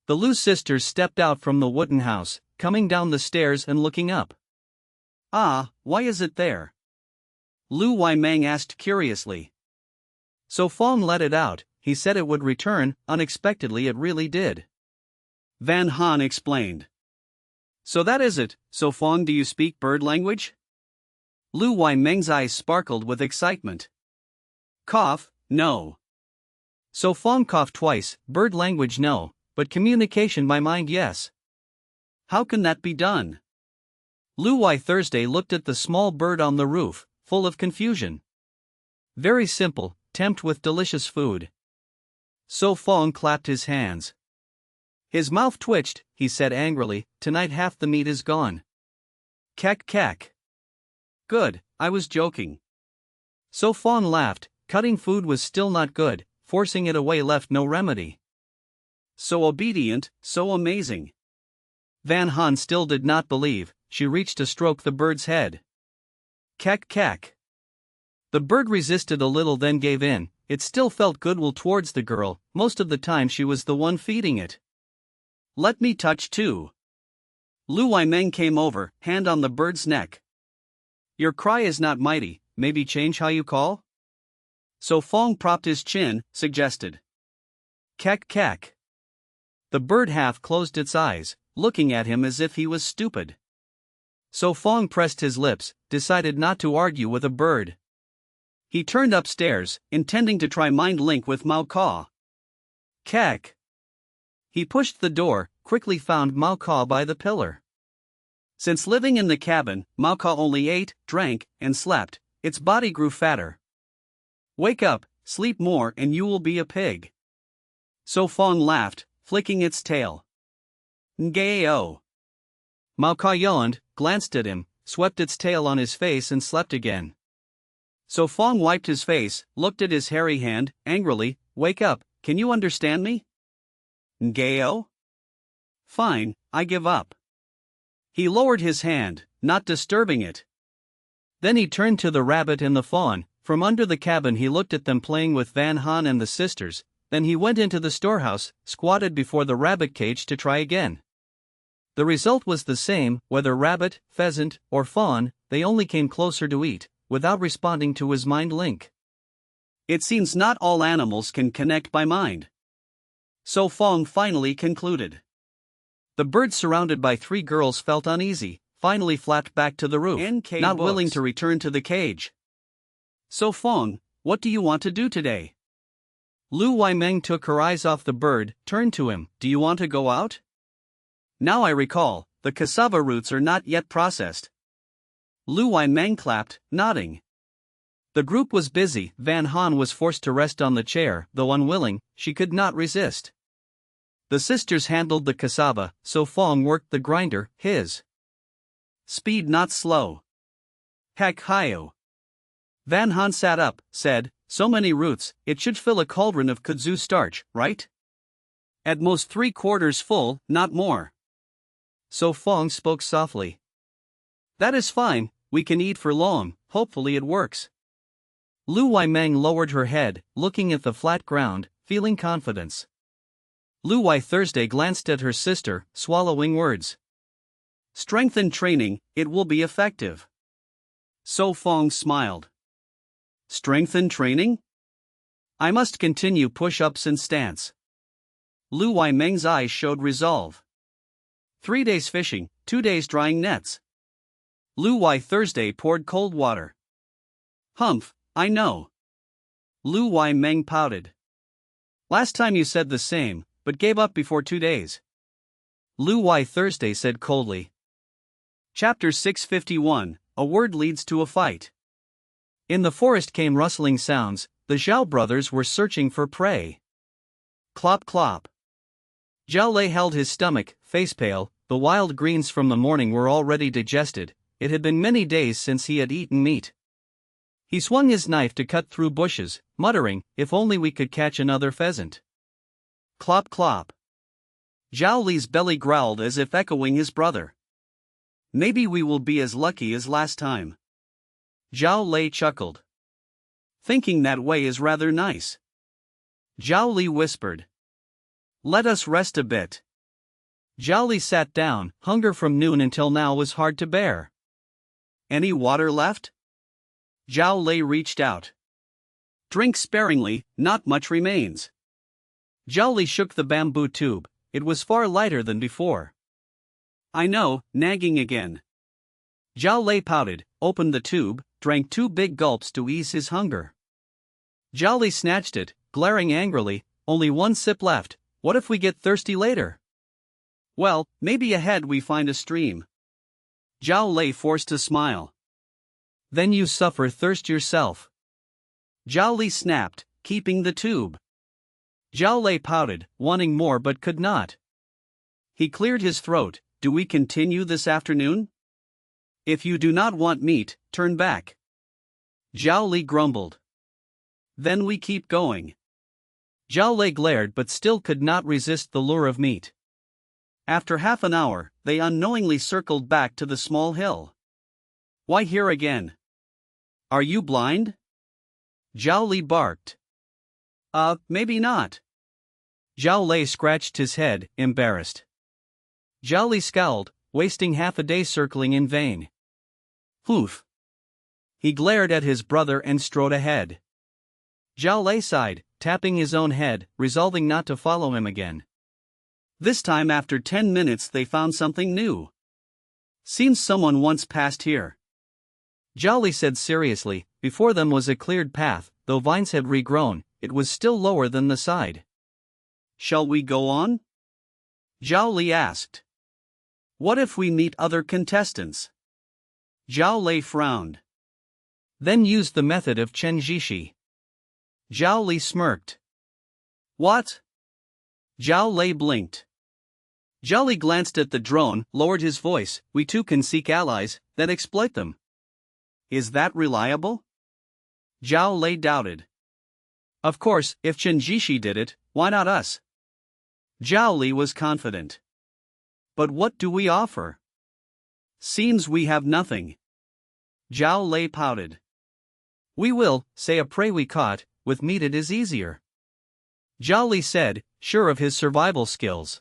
The Lu sisters stepped out from the wooden house, coming down the stairs and looking up. "Ah, why is it there?" Lu Waimeng asked curiously. So Fawn let it out, he said it would return. Unexpectedly it really did. Van Han explained. "So that is it. So Fawn, do you speak bird language?" Lu Waimeng's eyes sparkled with excitement. "Cough, no." So Fawn coughed twice. "Bird language no, but communication by mind yes." "How can that be done?" Lu Wai Thursday looked at the small bird on the roof, full of confusion. "Very simple, tempt with delicious food." So Fawn clapped his hands. His mouth twitched, he said angrily, "Tonight half the meat is gone." "Kek kek." "Good, I was joking." So Fawn laughed, cutting food was still not good, forcing it away left no remedy. "So obedient, so amazing." Van Han still did not believe, she reached to stroke the bird's head. "Kek kek." The bird resisted a little then gave in, it still felt goodwill towards the girl, most of the time she was the one feeding it. "Let me touch too." Lu Waimeng came over, hand on the bird's neck. "Your cry is not mighty, maybe change how you call?" So Fawn propped his chin, suggested. "Kek kek." The bird half closed its eyes, looking at him as if he was stupid. So Fawn pressed his lips, decided not to argue with a bird. He turned upstairs, intending to try mind link with Maucaw. Cack. He pushed the door, quickly found Mao Caw by the pillar. Since living in the cabin, Mao Caw only ate, drank, and slept. Its body grew fatter. Wake up, sleep more and you will be a pig. So Fong laughed, flicking its tail. Ngao. Mao Caw yawned, glanced at him, swept its tail on his face and slept again. So Fong wiped his face, looked at his hairy hand, angrily. Wake up, can you understand me? Ngao? Fine, I give up. He lowered his hand, not disturbing it. Then he turned to the rabbit and the fawn. From under the cabin he looked at them playing with Van Han and the sisters. Then he went into the storehouse, squatted before the rabbit cage to try again. The result was the same, whether rabbit, pheasant, or fawn, they only came closer to eat, without responding to his mind link. It seems not all animals can connect by mind. So Fong finally concluded. The bird surrounded by 3 girls felt uneasy, finally flapped back to the roof, not willing to return to the cage. So Fong, what do you want to do today? Lu Weimeng took her eyes off the bird, turned to him. Do you want to go out? Now I recall, the cassava roots are not yet processed. Lu Weimeng clapped, nodding. The group was busy. Van Han was forced to rest on the chair, though unwilling, she could not resist. The sisters handled the cassava, so Fong worked the grinder, his speed not slow. Heck hi-yo. Van Han sat up, said, so many roots, it should fill a cauldron of kudzu starch, right? At most 3/4 full, not more. So Fong spoke softly. That is fine, we can eat for long, hopefully it works. Lu Weimeng lowered her head, looking at the flat ground, feeling confidence. Lu Wei Thursday glanced at her sister, swallowing words. Strength and training, it will be effective. So Fong smiled. Strength and training? I must continue push-ups and stance. Lu Weimeng's eyes showed resolve. 3 days fishing, 2 days drying nets. Lu Wei Thursday poured cold water. Humph, I know. Lu Weimeng pouted. Last time you said the same, but gave up before 2 days. Lu Wei Thursday said coldly. Chapter 651, A Word Leads to a Fight. In the forest came rustling sounds. The Zhao brothers were searching for prey. Clop clop. Zhao Lei held his stomach, face pale. The wild greens from the morning were already digested. It had been many days since he had eaten meat. He swung his knife to cut through bushes, muttering, if only we could catch another pheasant. Clop clop. Zhao Li's belly growled as if echoing his brother. Maybe we will be as lucky as last time. Zhao Lei chuckled. Thinking that way is rather nice. Zhao Li whispered. Let us rest a bit. Zhao Li sat down. Hunger from noon until now was hard to bear. Any water left? Zhao Lei reached out. Drink sparingly, not much remains. Zhao Li shook the bamboo tube. It was far lighter than before. I know, nagging again. Zhao Lei pouted, opened the tube, drank 2 big gulps to ease his hunger. Zhao Li snatched it, glaring angrily. Only 1 sip left. What if we get thirsty later? Well, maybe ahead we find a stream. Zhao Lei forced a smile. Then you suffer thirst yourself. Zhao Li snapped, keeping the tube. Zhao Lei pouted, wanting more but could not. He cleared his throat. Do we continue this afternoon? If you do not want meat, turn back. Zhao Li grumbled. Then we keep going. Zhao Lei glared but still could not resist the lure of meat. After half an hour, they unknowingly circled back to the small hill. Why here again? Are you blind? Zhao Li barked. Maybe not. Zhao Lei scratched his head, embarrassed. Zhao Li scowled, wasting half a day circling in vain. Oof. He glared at his brother and strode ahead. Zhao Lei sighed, tapping his own head, resolving not to follow him again. This time after 10 minutes they found something new. Seems someone once passed here. Zhao Li said seriously. Before them was a cleared path, though vines had regrown, it was still lower than the side. shall we go on? Zhao Li asked. What if we meet other contestants? Zhao Lei frowned. Then used the method of Chen Jishi. Zhao Li smirked. What? Zhao Lei blinked. Zhao Li glanced at the drone, lowered his voice. We too can seek allies, then exploit them. Is that reliable? Zhao Lei doubted. Of course, if Chen Jishi did it, why not us? Zhao Li was confident. But what do we offer? Seems we have nothing. Zhao Lei pouted. We will, say a prey we caught, with meat it is easier. Zhao Li said, sure of his survival skills.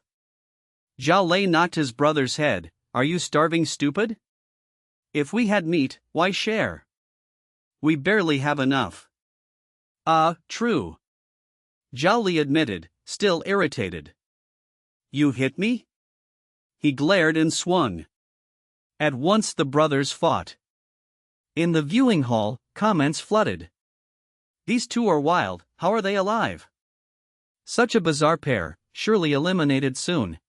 Zhao Lei knocked his brother's head. Are you starving, stupid? If we had meat, why share? We barely have enough. True. Zhao Li admitted, still irritated. You hit me? He glared and swung. At once the brothers fought. In the viewing hall, comments flooded. These two are wild, how are they alive? Such a bizarre pair, surely eliminated soon.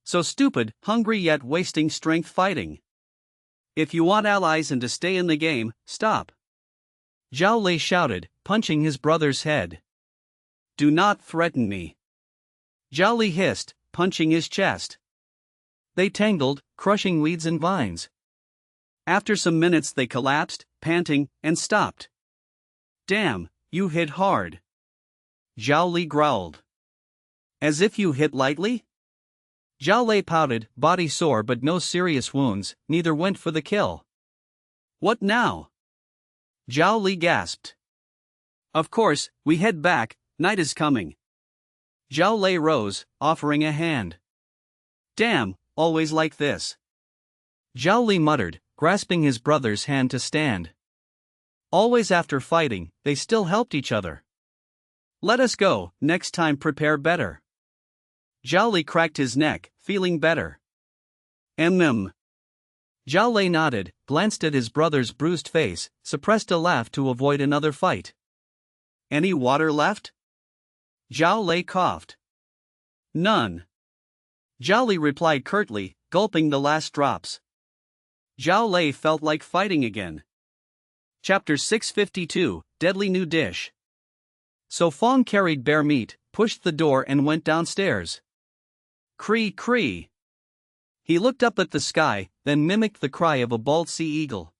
So stupid, hungry yet wasting strength fighting. If you want allies and to stay in the game, stop. Zhao Lei shouted, punching his brother's head. Do not threaten me. Zhao Li hissed, punching his chest. They tangled, crushing weeds and vines. After some minutes they collapsed, panting, and stopped. Damn, you hit hard. Zhao Li growled. As if you hit lightly? Zhao Lei pouted, body sore but no serious wounds, neither went for the kill. What now? Zhao Li gasped. Of course, we head back, night is coming. Zhao Lei rose, offering a hand. Damn, always like this. Zhao Li muttered, grasping his brother's hand to stand. Always after fighting, they still helped each other. Let us go, next time prepare better. Zhao Li cracked his neck, feeling better. Mm. Zhao Lei nodded, glanced at his brother's bruised face, suppressed a laugh to avoid another fight. Any water left? Zhao Lei coughed. None. Zhao Li replied curtly, gulping the last drops. Zhao Lei felt like fighting again. Chapter 652, Deadly New Dish. So Fong carried bear meat, pushed the door and went downstairs. Cree cree. He looked up at the sky, then mimicked the cry of a bald sea eagle.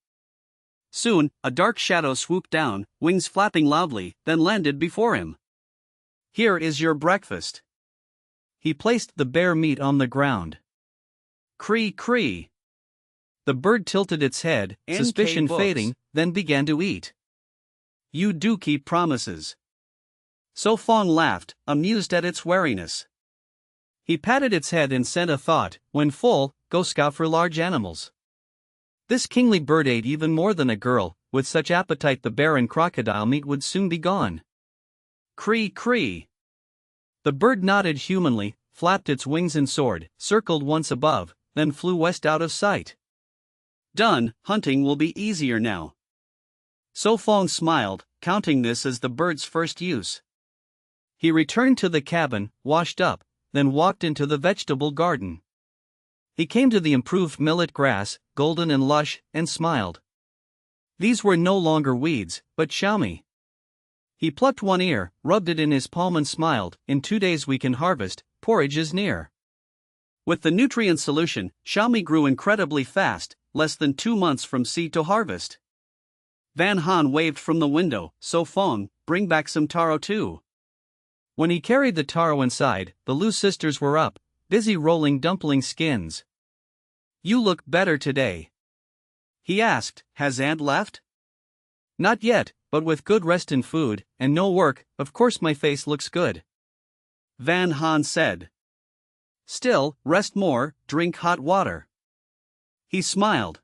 Soon, a dark shadow swooped down, wings flapping loudly, then landed before him. Here is your breakfast. He placed the bear meat on the ground. Cree cree. The bird tilted its head, suspicion fading, then began to eat. You do keep promises. So Fong laughed, amused at its wariness. He patted its head and sent a thought, when full, go scout for large animals. This kingly bird ate even more than a girl, with such appetite the bear and crocodile meat would soon be gone. Cree cree. The bird nodded humanly, flapped its wings and soared, circled once above, then flew west out of sight. Done, hunting will be easier now. So Fong smiled, counting this as the bird's first use. He returned to the cabin, washed up, then walked into the vegetable garden. He came to the improved millet grass, golden and lush, and smiled. These were no longer weeds, but xiaomi. He plucked one ear, rubbed it in his palm and smiled, in 2 days we can harvest, porridge is near. With the nutrient solution, xiaomi grew incredibly fast, less than 2 months from seed to harvest. Van Han waved from the window, so Fong, bring back some taro too. When he carried the taro inside, the Lu sisters were up, busy rolling dumpling skins. You look better today. He asked, has Aunt left? Not yet, but with good rest and food, and no work, of course my face looks good. Van Han said. Still, rest more, drink hot water. He smiled.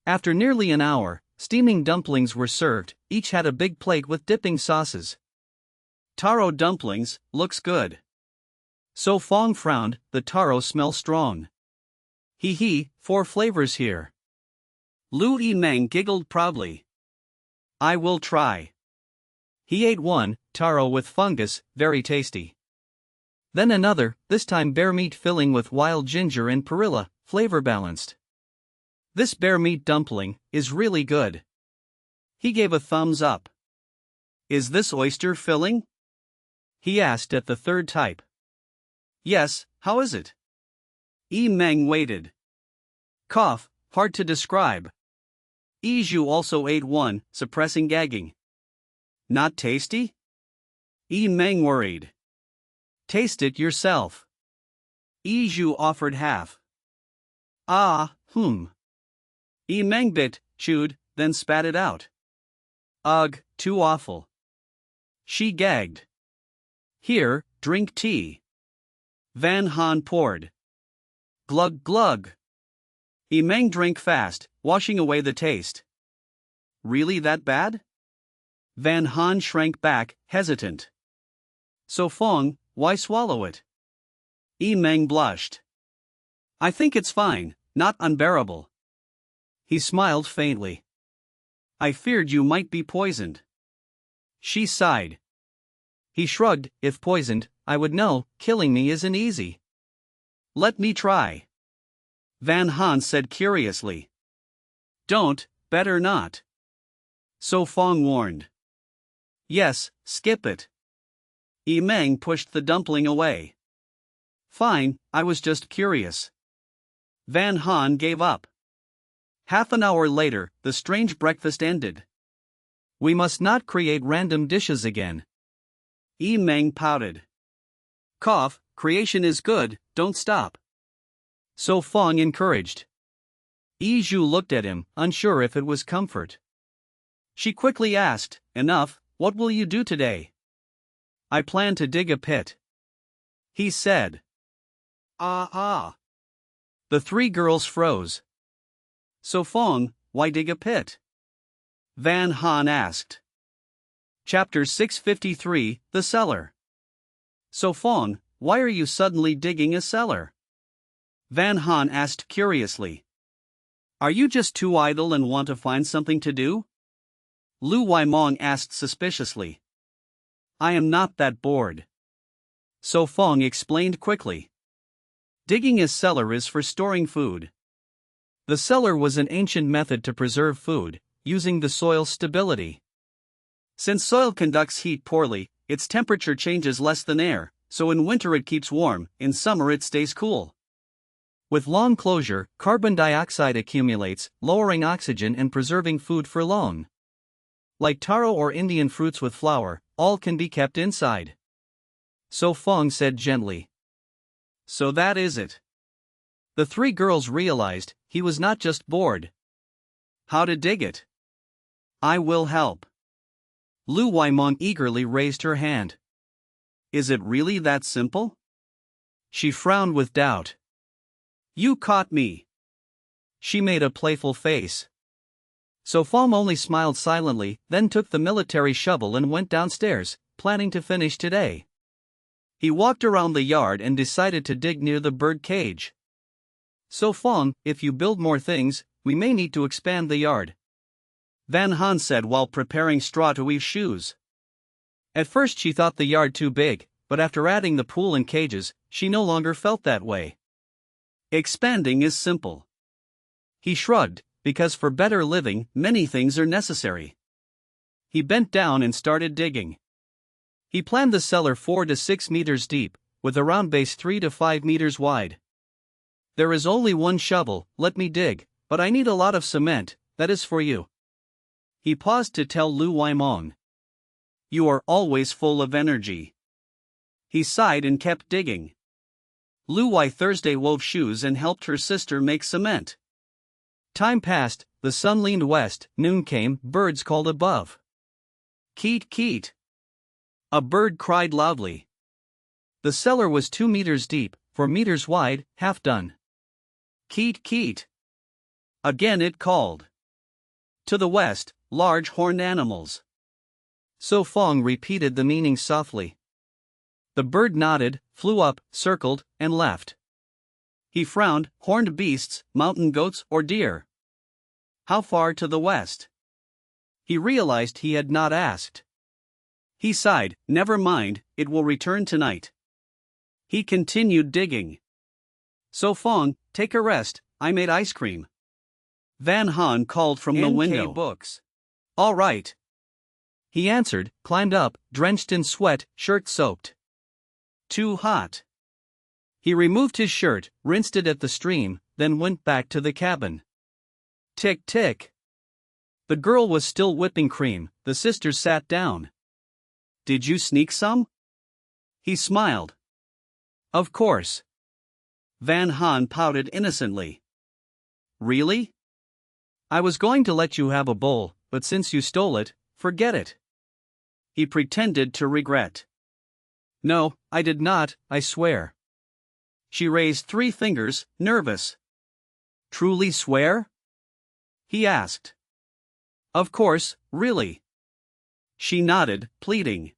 After nearly an hour, steaming dumplings were served, each had a big plate with dipping sauces. Taro dumplings, looks good. So Fong frowned, the taro smells strong. Hee hee, 4 flavors here. Lu Yimeng giggled proudly. I will try. He ate one, taro with fungus, very tasty. Then another, this time bear meat filling with wild ginger and perilla, flavor balanced. This bear meat dumpling is really good. He gave a thumbs up. Is this oyster filling? He asked at the third type. Yes, how is it? Meng waited. Cough, hard to describe. Zhu also ate one, suppressing gagging. Not tasty? Meng worried. Taste it yourself. Zhu offered half. Meng bit, chewed, then spat it out. Ugh, too awful. She gagged. Here, drink tea. Van Han poured. Glug glug. Meng drank fast, washing away the taste. Really that bad? Van Han shrank back, hesitant. So Fong, why swallow it? Meng blushed. I think it's fine, not unbearable. He smiled faintly. I feared you might be poisoned. She sighed. He shrugged, if poisoned, I would know, killing me isn't easy. Let me try. Van Han said curiously. Don't, better not. So Fong warned. Yes, skip it. Meng pushed the dumpling away. Fine, I was just curious. Van Han gave up. Half an hour later, the strange breakfast ended. We must not create random dishes again. Meng pouted. Cough, creation is good, don't stop. So Fong encouraged. Zhu looked at him, unsure if it was comfort. She quickly asked, Enough, what will you do today? I plan to dig a pit. He said. The three girls froze. So Fong, why dig a pit? Van Han asked. Chapter 653, The Cellar. So Fong, why are you suddenly digging a cellar? Van Han asked curiously. Are you just too idle and want to find something to do? Lu Waimong asked suspiciously. I am not that bored. So Fong explained quickly. Digging a cellar is for storing food. The cellar was an ancient method to preserve food, using the soil's stability. Since soil conducts heat poorly, its temperature changes less than air, so in winter it keeps warm, in summer it stays cool. With long closure, carbon dioxide accumulates, lowering oxygen and preserving food for long. Like taro or Indian fruits with flour, all can be kept inside. So Fong said gently. So that is it. The three girls realized he was not just bored. How to dig it? I will help. Lu Waimong eagerly raised her hand. Is it really that simple? She frowned with doubt. You caught me. She made a playful face. So Fong only smiled silently, then took the military shovel and went downstairs, planning to finish today. He walked around the yard and decided to dig near the bird cage. So Fong, if you build more things, we may need to expand the yard. Van Han said while preparing straw to weave shoes. At first she thought the yard too big, but after adding the pool and cages, she no longer felt that way. Expanding is simple. He shrugged, because for better living, many things are necessary. He bent down and started digging. He planned the cellar 4 to 6 meters deep, with a round base 3 to 5 meters wide. There is only one shovel, let me dig, but I need a lot of cement, that is for you. He paused to tell Lu Waimong. You are always full of energy. He sighed and kept digging. Lu Wai Thursday wove shoes and helped her sister make cement. Time passed, the sun leaned west, noon came, birds called above. Keet keet. A bird cried loudly. The cellar was 2 meters deep, 4 meters wide, half done. Keet keet. Again it called. To the west, large horned animals. So Fong repeated the meaning softly. The bird nodded, flew up, circled, and left. He frowned, horned beasts, mountain goats or deer. How far to the west? He realized he had not asked. He sighed, never mind, it will return tonight. He continued digging. So Fong, take a rest, I made ice cream. Van Han called from the window. Books. All right. He answered, climbed up, drenched in sweat, shirt soaked. Too hot. He removed his shirt, rinsed it at the stream, then went back to the cabin. Tick tick. The girl was still whipping cream. The sisters sat down. Did you sneak some? He smiled. Of course. Van Han pouted innocently. Really? I was going to let you have a bowl, but since you stole it, forget it. He pretended to regret. No, I did not, I swear. She raised 3 fingers, nervous. Truly swear? He asked. Of course, really. She nodded, pleading.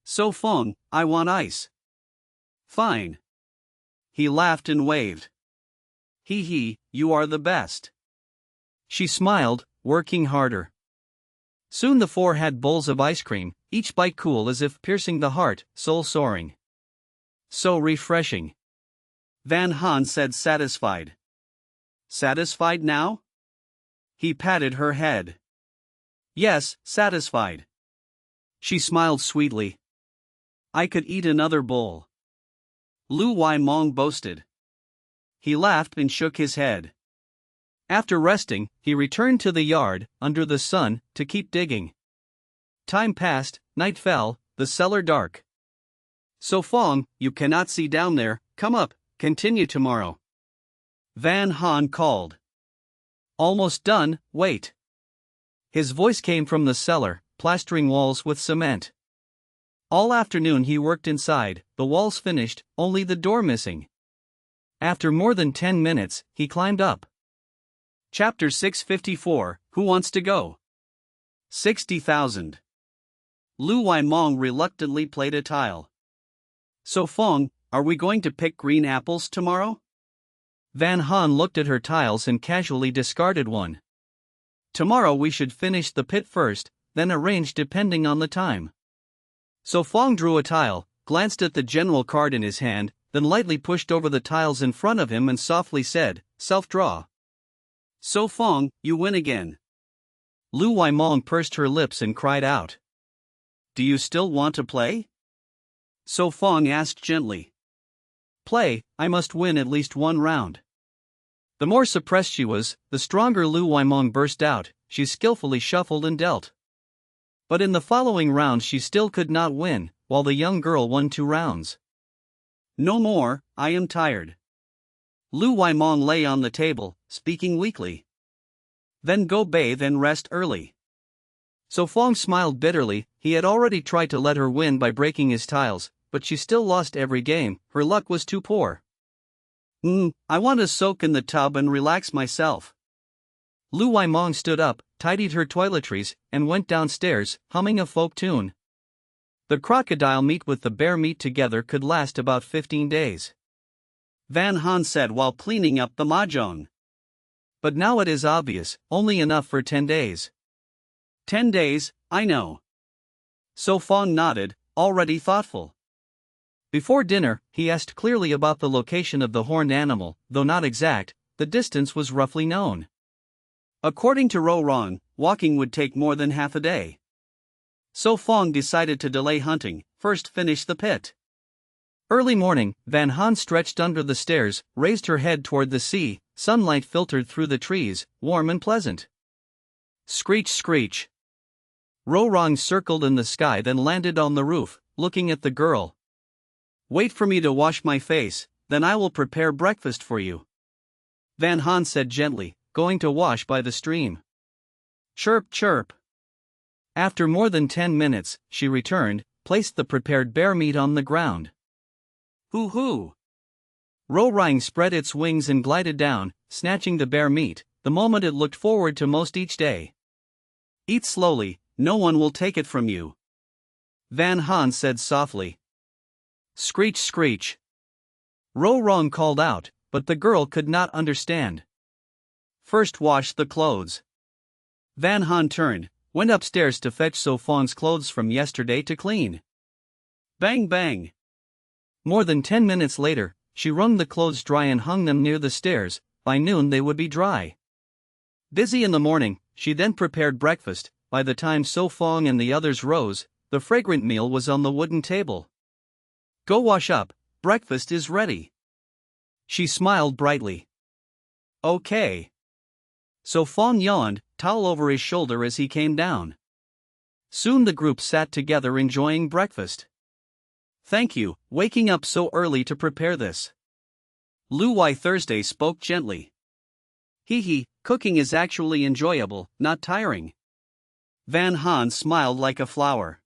So Fong, I want ice. Fine. He laughed and waved. Hee hee, you are the best. She smiled, working harder. Soon the 4 had bowls of ice cream, each bite cool as if piercing the heart, soul soaring. So refreshing. Van Han said satisfied. Satisfied now? He patted her head. Yes, satisfied. She smiled sweetly. I could eat another bowl. Lu Wai-mong boasted. He laughed and shook his head. After resting, he returned to the yard, under the sun, to keep digging. Time passed, night fell, the cellar dark. So Fong, you cannot see down there, come up, continue tomorrow. Van Han called. Almost done, wait. His voice came from the cellar, plastering walls with cement. All afternoon he worked inside, the walls finished, only the door missing. After more than 10 minutes, he climbed up. Chapter 654, Who Wants to Go? 60,000. Lu Wai-mong reluctantly played a tile. So Fong, are we going to pick green apples tomorrow? Van Han looked at her tiles and casually discarded one. Tomorrow we should finish the pit first, then arrange depending on the time. So Fong drew a tile, glanced at the general card in his hand, then lightly pushed over the tiles in front of him and softly said, self-draw. So Fong, you win again. Lu Wai-mong pursed her lips and cried out. Do you still want to play? So Fong asked gently. Play, I must win at least one round. The more suppressed she was, the stronger Lu Wai-mong burst out. She skillfully shuffled and dealt. But in the following round she still could not win, while the young girl won 2 rounds. No more, I am tired. Lu Wai-mong lay on the table, speaking weakly. Then go bathe and rest early. So Fong smiled bitterly. He had already tried to let her win by breaking his tiles, but she still lost every game. Her luck was too poor. I want to soak in the tub and relax myself. Lu Wai-mong stood up, tidied her toiletries, and went downstairs, humming a folk tune. The crocodile meat with the bear meat together could last about 15 days. Van Han said while cleaning up the mahjong. But now it is obvious, only enough for 10 days. 10 days, I know. So Fong nodded, already thoughtful. Before dinner, he asked clearly about the location of the horned animal, though not exact, the distance was roughly known. According to Ro Rong, walking would take more than half a day. So Fong decided to delay hunting, first finish the pit. Early morning, Van Han stretched under the stairs, raised her head toward the sea. Sunlight filtered through the trees, warm and pleasant. Screech screech. Ro Rong circled in the sky then landed on the roof, looking at the girl. Wait for me to wash my face, then I will prepare breakfast for you. Van Han said gently, going to wash by the stream. Chirp chirp. After more than 10 minutes, she returned, placed the prepared bear meat on the ground. Hoo hoo. Ro Rong spread its wings and glided down, snatching the bear meat, the moment it looked forward to most each day. Eat slowly, no one will take it from you. Van Han said softly. Screech screech. Ro Rong called out, but the girl could not understand. First wash the clothes. Van Han turned, went upstairs to fetch So Fong's clothes from yesterday to clean. Bang bang. More than 10 minutes later, she wrung the clothes dry and hung them near the stairs. By noon they would be dry. Busy in the morning, she then prepared breakfast. By the time So Fong and the others rose, the fragrant meal was on the wooden table. Go wash up, breakfast is ready. She smiled brightly. Okay. So Fong yawned, towel over his shoulder as he came down. Soon the group sat together enjoying breakfast. Thank you, waking up so early to prepare this. Lu Wai Thursday spoke gently. Hee, cooking is actually enjoyable, not tiring. Van Han smiled like a flower.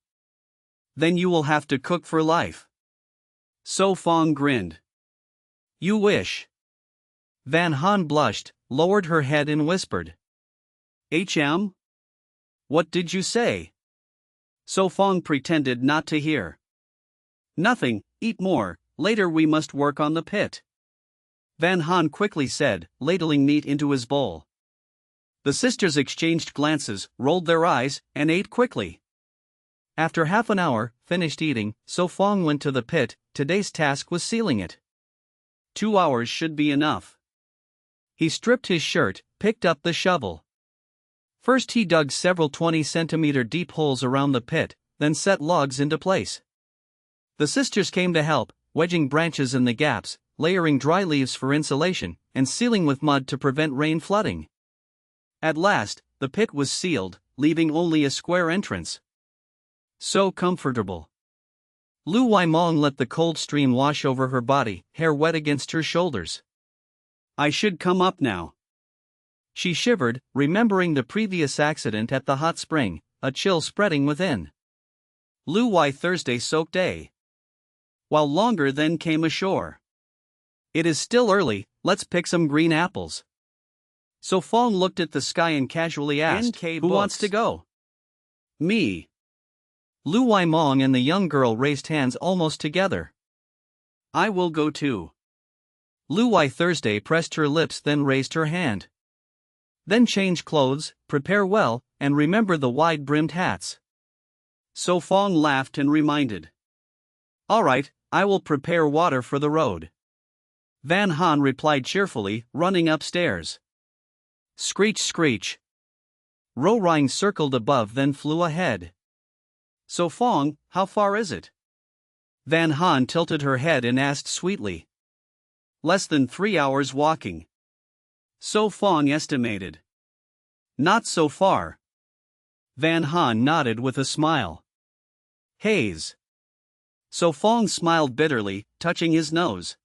Then you will have to cook for life. So Fong grinned. You wish. Van Han blushed, lowered her head and whispered. HM? What did you say? So Fong pretended not to hear. Nothing, eat more, later we must work on the pit. Van Han quickly said, ladling meat into his bowl. The sisters exchanged glances, rolled their eyes, and ate quickly. After half an hour, finished eating, So Fong went to the pit. Today's task was sealing it. 2 hours should be enough. He stripped his shirt, picked up the shovel. First he dug several 20-centimeter deep holes around the pit, then set logs into place. The sisters came to help, wedging branches in the gaps, layering dry leaves for insulation, and sealing with mud to prevent rain flooding. At last, the pit was sealed, leaving only a square entrance. So comfortable. Lu Wai Mong let the cold stream wash over her body, hair wet against her shoulders. I should come up now. She shivered, remembering the previous accident at the hot spring, a chill spreading within. Lu Wai Thursday soaked a while longer then came ashore. It is still early, let's pick some green apples. So Fong looked at the sky and casually asked, Who wants to go? Me. Lu Wai Mong and the young girl raised hands almost together. I will go too. Lu Wai Thursday pressed her lips, then raised her hand. Then change clothes, prepare well, and remember the wide-brimmed hats. So Fong laughed and reminded. All right, I will prepare water for the road. Van Han replied cheerfully, running upstairs. Screech, screech. Ro-Rang circled above, then flew ahead. So Fong, how far is it? Van Han tilted her head and asked sweetly. Less than 3 hours walking. So Fong estimated. Not so far. Van Han nodded with a smile. Haze. So Fong smiled bitterly, touching his nose.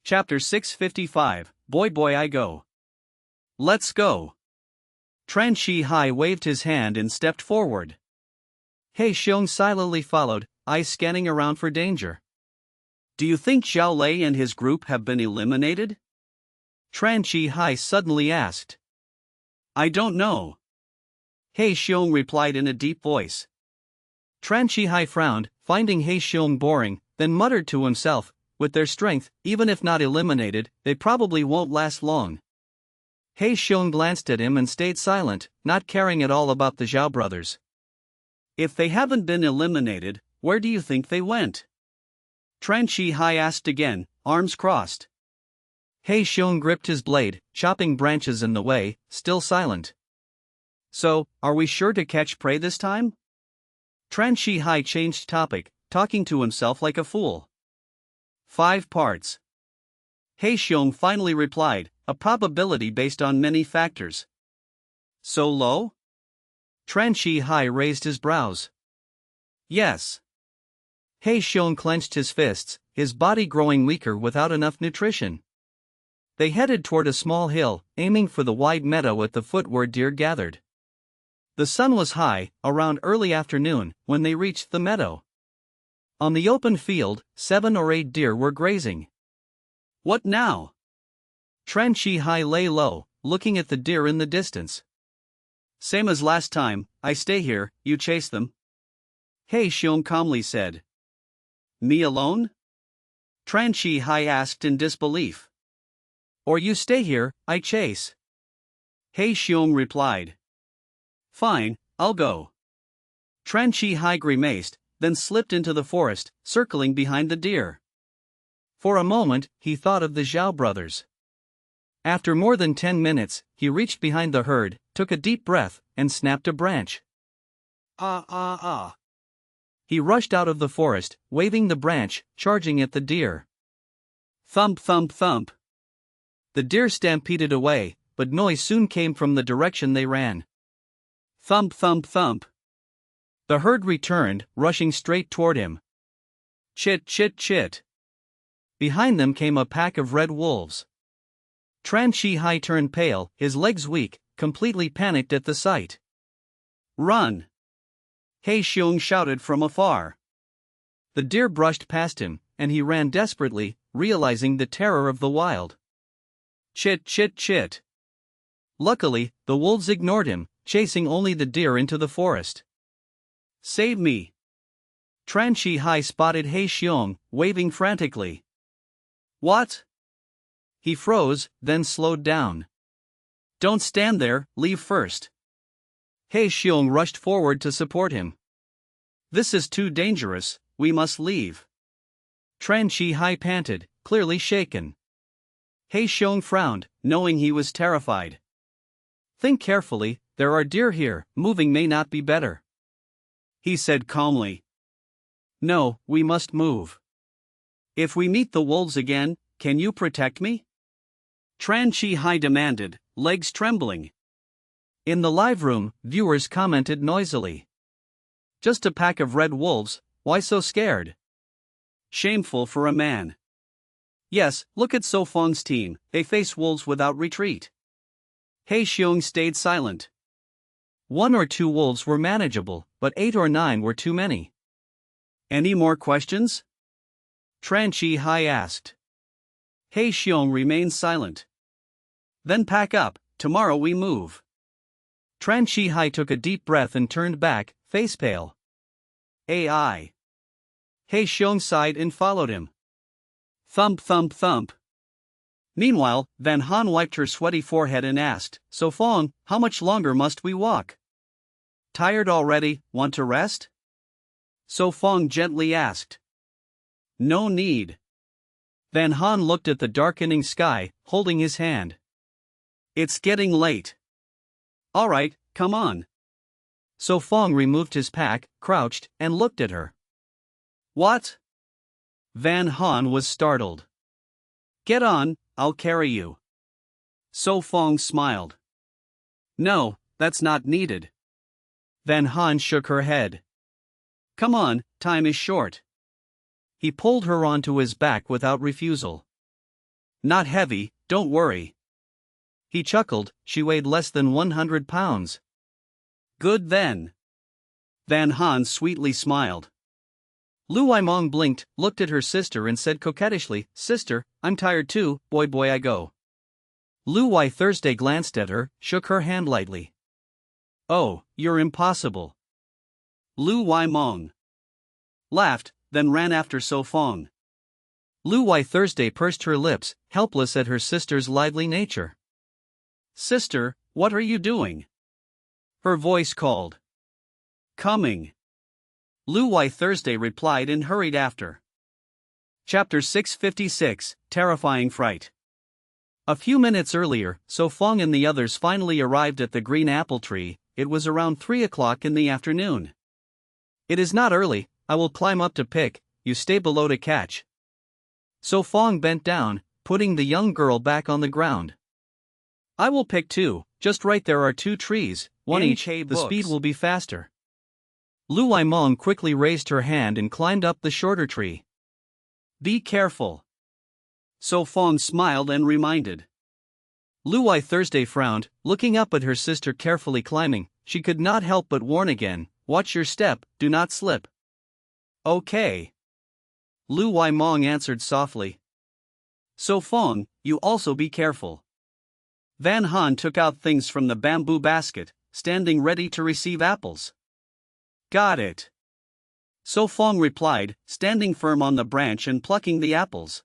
Chapter 655, Boy I Go. Let's go. Tran Shi Hai waved his hand and stepped forward. He Xiong silently followed, eyes scanning around for danger. Do you think Xiao Lei and his group have been eliminated? Tran Shi Hai suddenly asked. I don't know. He Xiong replied in a deep voice. Tran Shi Hai frowned, finding He Xiong boring, then muttered to himself, with their strength, even if not eliminated, they probably won't last long. He Xiong glanced at him and stayed silent, not caring at all about the Zhao brothers. If they haven't been eliminated, where do you think they went? Tran Shi Hai asked again, arms crossed. He Xiong gripped his blade, chopping branches in the way, still silent. So, are we sure to catch prey this time? Tran Shi Hai changed topic, talking to himself like a fool. 5 parts. He Xiong finally replied, a probability based on many factors. So low? Tran Shi Hai raised his brows. Yes. He Xiong clenched his fists, his body growing weaker without enough nutrition. They headed toward a small hill, aiming for the wide meadow at the foot where deer gathered. The sun was high, around early afternoon, when they reached the meadow. On the open field, 7 or 8 deer were grazing. What now? Tran Shi Hai lay low, looking at the deer in the distance. Same as last time, I stay here, you chase them. He Xiong calmly said. Me alone? Tran Shi Hai asked in disbelief. Or you stay here, I chase. He Xiong replied. Fine, I'll go. Tran Shi Hai grimaced, then slipped into the forest, circling behind the deer. For a moment, he thought of the Zhao brothers. After more than 10 minutes, he reached behind the herd, took a deep breath, and snapped a branch. Ah. He rushed out of the forest, waving the branch, charging at the deer. Thump, thump, thump. The deer stampeded away, but noise soon came from the direction they ran. Thump, thump, thump. The herd returned, rushing straight toward him. Chit, chit, chit. Behind them came a pack of red wolves. Tran Shi Hai turned pale, his legs weak, completely panicked at the sight. Run! He Xiong shouted from afar. The deer brushed past him, and he ran desperately, realizing the terror of the wild. Chit, chit, chit. Luckily, the wolves ignored him, chasing only the deer into the forest. Save me! Tran Shi Hai spotted He Xiong, waving frantically. What? He froze, then slowed down. Don't stand there, leave first. He Xiong rushed forward to support him. This is too dangerous, we must leave. Tran Shi Hai panted, clearly shaken. He Xiong frowned, knowing he was terrified. Think carefully, there are deer here, moving may not be better. He said calmly. No, we must move. If we meet the wolves again, can you protect me? Tran Shi Hai demanded, legs trembling. In the live room, viewers commented noisily. Just a pack of red wolves, why so scared? Shameful for a man. Yes, look at So Feng's team, they face wolves without retreat. He Xiong stayed silent. 1 or 2 wolves were manageable, but 8 or 9 were too many. Any more questions? Tran Shi Hai asked. He Xiong remained silent. Then pack up, tomorrow we move. Tran Shi Hai took a deep breath and turned back, face pale. AI. He Xiong sighed and followed him. Thump, thump, thump. Meanwhile, Van Han wiped her sweaty forehead and asked, So Feng, how much longer must we walk? Tired already, want to rest? So Feng gently asked. No need. Van Han looked at the darkening sky, holding his hand. It's getting late. All right, come on. So Feng removed his pack, crouched, and looked at her. What? Van Han was startled. Get on, I'll carry you. So Feng smiled. No, that's not needed. Van Han shook her head. Come on, time is short. He pulled her onto his back without refusal. Not heavy, don't worry. He chuckled, she weighed less than 100 pounds. Good then. Van Han sweetly smiled. Lu Waimong blinked, looked at her sister and said coquettishly, Sister, I'm tired too, boy I go. Lu Wai Thursday glanced at her, shook her hand lightly. Oh, you're impossible. Lu Waimong laughed, then ran after So Feng. Lu Wai Thursday pursed her lips, helpless at her sister's lively nature. Sister, what are you doing? Her voice called. Coming. Lu Wai Thursday replied and hurried after. Chapter 656, Terrifying Fright. A few minutes earlier, So Feng and the others finally arrived at the green apple tree. It was around 3 o'clock in the afternoon. It is not early, I will climb up to pick, you stay below to catch. So Feng bent down, putting the young girl back on the ground. I will pick too, just right there are 2 trees, one each, the speed will be faster. Lu Waimong quickly raised her hand and climbed up the shorter tree. Be careful. So Feng smiled and reminded. Lu Wai Thursday frowned, looking up at her sister carefully climbing. She could not help but warn again, watch your step, do not slip. Okay. Lu Waimong answered softly. So Feng, you also be careful. Van Han took out things from the bamboo basket, standing ready to receive apples. Got it. So Feng replied, standing firm on the branch and plucking the apples.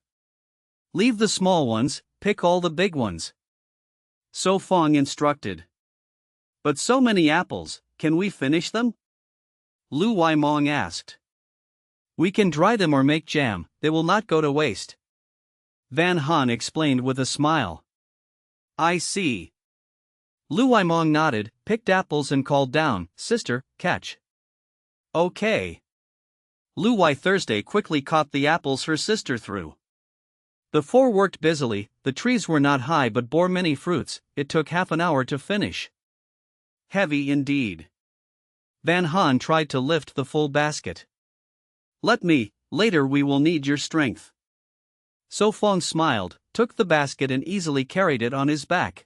Leave the small ones, pick all the big ones. So Feng instructed. But so many apples, can we finish them? Lu Waimong asked. We can dry them or make jam, they will not go to waste. Van Han explained with a smile. I see. Lu Waimong nodded, picked apples and called down, Sister, catch. Okay. Lu Wai Thursday quickly caught the apples her sister threw. The four worked busily. The trees were not high but bore many fruits. It took half an hour to finish. Heavy indeed. Van Han tried to lift the full basket. Let me, later we will need your strength. So Fong smiled, took the basket and easily carried it on his back.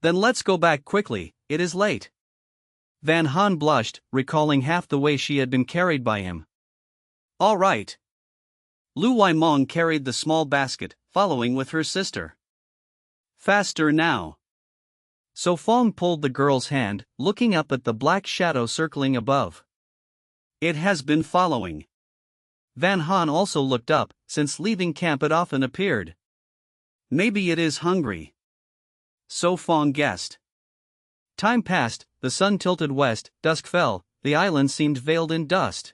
Then let's go back quickly, it is late. Van Han blushed, recalling half the way she had been carried by him. All right. Lu Waimong carried the small basket, following with her sister. Faster now. So Fong pulled the girl's hand, looking up at the black shadow circling above. It has been following. Van Han also looked up, since leaving camp it often appeared. Maybe it is hungry. So Fong guessed. Time passed, the sun tilted west, dusk fell, the island seemed veiled in dust.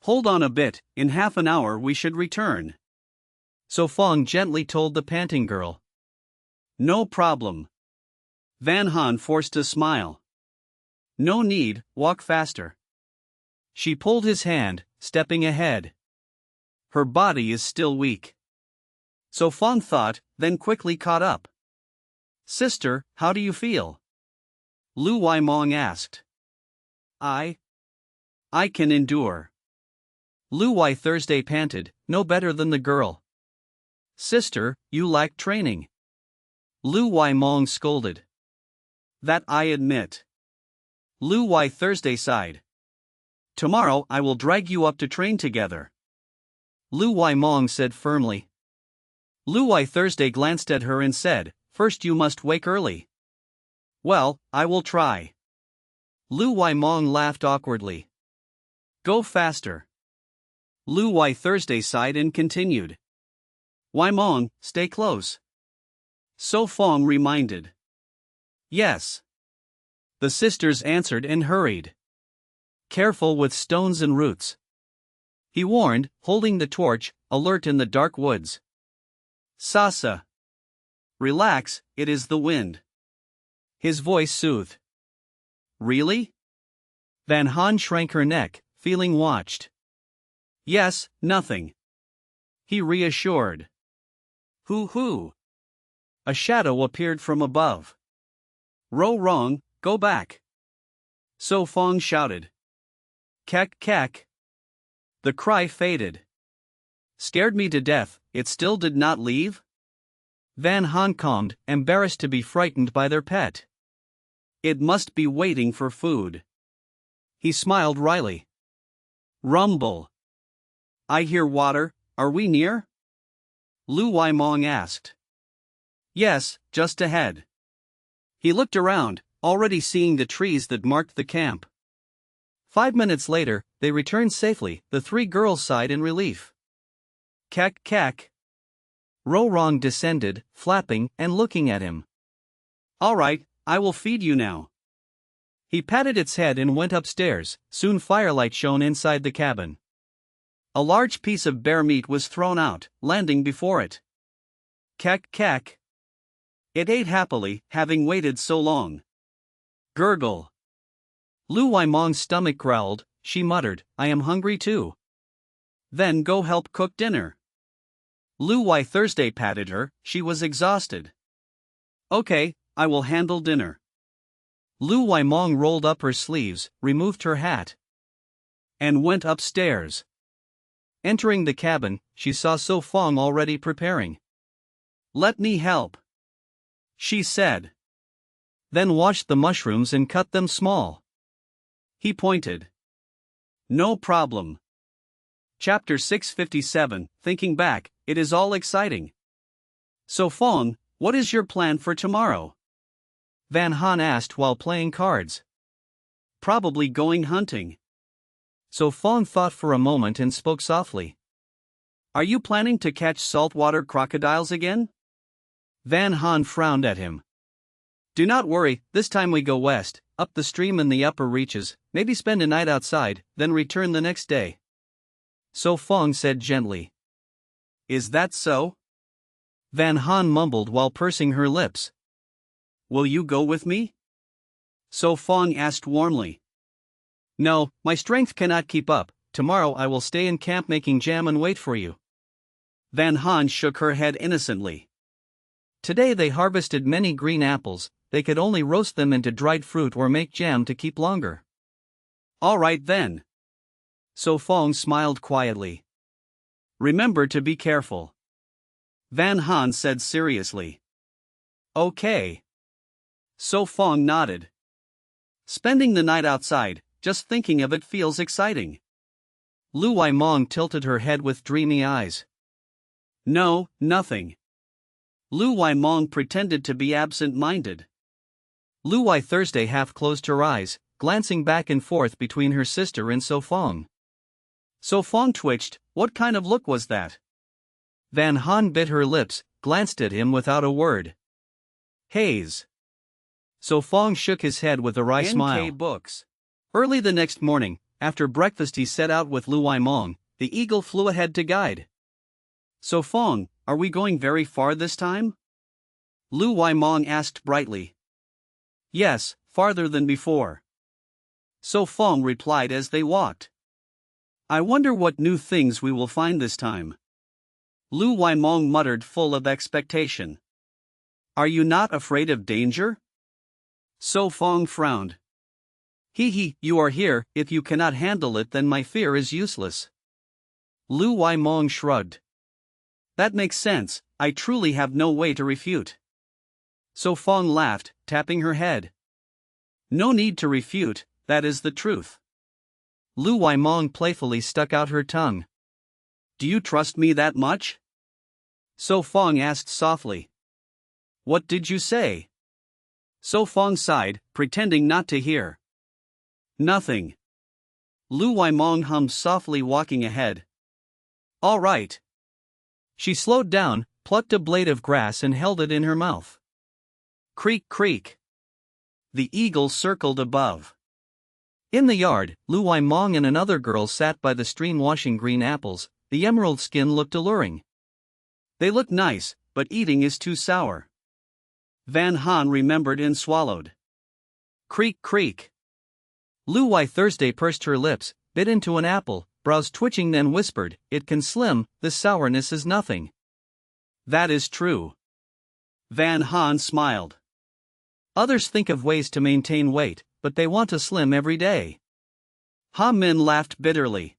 Hold on a bit, in half an hour we should return. So Fong gently told the panting girl. No problem. Van Han forced a smile. No need, walk faster. She pulled his hand, stepping ahead. Her body is still weak. So Fong thought, then quickly caught up. Sister, how do you feel? Lu Waimong asked. I can endure. Lu Wai Thursday panted, no better than the girl. Sister, you lack training. Lu Waimong scolded. That I admit. Lu Wai Thursday sighed. Tomorrow I will drag you up to train together. Lu Waimong said firmly. Lu Wai Thursday glanced at her and said, First you must wake early. Well, I will try. Lu Waimong laughed awkwardly. Go faster. Lu Wai Thursday sighed and continued. Waimong, stay close. So Fong reminded. Yes. The sisters answered and hurried. Careful with stones and roots. He warned, holding the torch, alert in the dark woods. Sasa. Relax, it is the wind. His voice soothed. Really? Van Han shrank her neck, feeling watched. Yes, nothing. He reassured. Hoo-hoo. A shadow appeared from above. Row wrong, go back. So Fong shouted. Kek kek. The cry faded. Scared me to death, it still did not leave? Van Han calmed, embarrassed to be frightened by their pet. It must be waiting for food. He smiled wryly. Rumble. I hear water, are we near? Lu Waimong asked. Yes, just ahead. He looked around, already seeing the trees that marked the camp. 5 minutes later, they returned safely. The three girls sighed in relief. Kek kek. Rorong descended, flapping and looking at him. All right, I will feed you now. He patted its head and went upstairs. Soon firelight shone inside the cabin. A large piece of bear meat was thrown out, landing before it. Kek kek. It ate happily, having waited so long. Gurgle. Lu Waimong's stomach growled. She muttered, I am hungry too. Then go help cook dinner. Lu Wai Thursday patted her, she was exhausted. Okay, I will handle dinner. Lu Waimong rolled up her sleeves, removed her hat, and went upstairs. Entering the cabin, she saw So Fong already preparing. Let me help, she said. Then washed the mushrooms and cut them small. He pointed. No problem. Chapter 657, Thinking Back, it is all exciting. So Fong, what is your plan for tomorrow? Van Han asked while playing cards. Probably going hunting. So Fong thought for a moment and spoke softly. Are you planning to catch saltwater crocodiles again? Van Han frowned at him. Do not worry, this time we go west, up the stream in the upper reaches, maybe spend a night outside, then return the next day. So Fong said gently. Is that so? Van Han mumbled while pursing her lips. Will you go with me? So Fong asked warmly. No, my strength cannot keep up. Tomorrow I will stay in camp making jam and wait for you. Van Han shook her head innocently. Today they harvested many green apples, they could only roast them into dried fruit or make jam to keep longer. All right then. So Fong smiled quietly. Remember to be careful. Van Han said seriously. Okay. So Fong nodded. Spending the night outside, just thinking of it feels exciting. Lu Wai Mong tilted her head with dreamy eyes. No, nothing. Lu Wai Mong pretended to be absent-minded. Lu Wai Thursday half closed her eyes, glancing back and forth between her sister and So Fong. So Fong twitched. What kind of look was that? Van Han bit her lips, glanced at him without a word. Haze. So Fong shook his head with a wry smile. NK Books. Early the next morning, after breakfast he set out with Lu Wai Mong. The eagle flew ahead to guide. So Fong, are we going very far this time? Lu Wai Mong asked brightly. Yes, farther than before. So Fong replied as they walked. I wonder what new things we will find this time. Lu Wai Mong muttered, full of expectation. Are you not afraid of danger? So Fong frowned. Hee, you are here. If you cannot handle it, then my fear is useless. Lu Wai Mong shrugged. That makes sense, I truly have no way to refute. So Fong laughed, tapping her head. No need to refute, that is the truth. Lu Wai Mong playfully stuck out her tongue. Do you trust me that much? So Fong asked softly. What did you say? So Fong sighed, pretending not to hear. Nothing. Lu Wai Mong hummed softly, walking ahead. All right. She slowed down, plucked a blade of grass and held it in her mouth. Creak, creak. The eagle circled above. In the yard, Lu Wai Mong and another girl sat by the stream washing green apples. The emerald skin looked alluring. They look nice, but eating is too sour. Van Han remembered and swallowed. Creak, creak. Lu Wai Thursday pursed her lips, bit into an apple, brows twitching, then whispered, It can slim, the sourness is nothing. That is true. Van Han smiled. Others think of ways to maintain weight, but they want to slim every day. Ha Min laughed bitterly.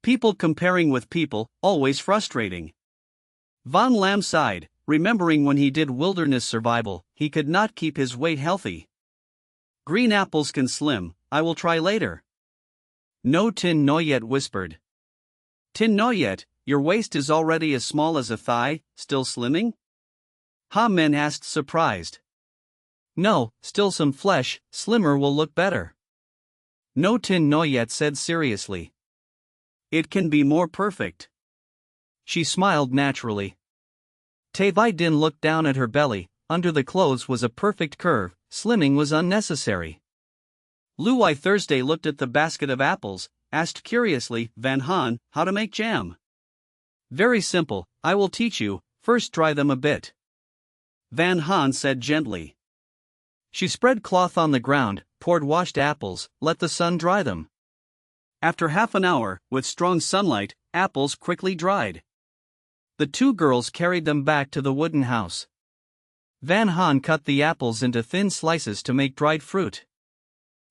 People comparing with people, always frustrating. Van Lam sighed, remembering when he did wilderness survival, he could not keep his weight healthy. Green apples can slim, I will try later. No Tin Noyet whispered. Tin Noyet, your waist is already as small as a thigh, still slimming? Ha Men asked, surprised. No, still some flesh, slimmer will look better. No Tin Noyet said seriously. It can be more perfect. She smiled naturally. Tai Vai Din looked down at her belly, under the clothes was a perfect curve, slimming was unnecessary. Lu Wai Thursday looked at the basket of apples, asked curiously, Van Han, how to make jam? Very simple, I will teach you, first dry them a bit. Van Han said gently. She spread cloth on the ground, poured washed apples, let the sun dry them. After half an hour, with strong sunlight, apples quickly dried. The two girls carried them back to the wooden house. Van Han cut the apples into thin slices to make dried fruit.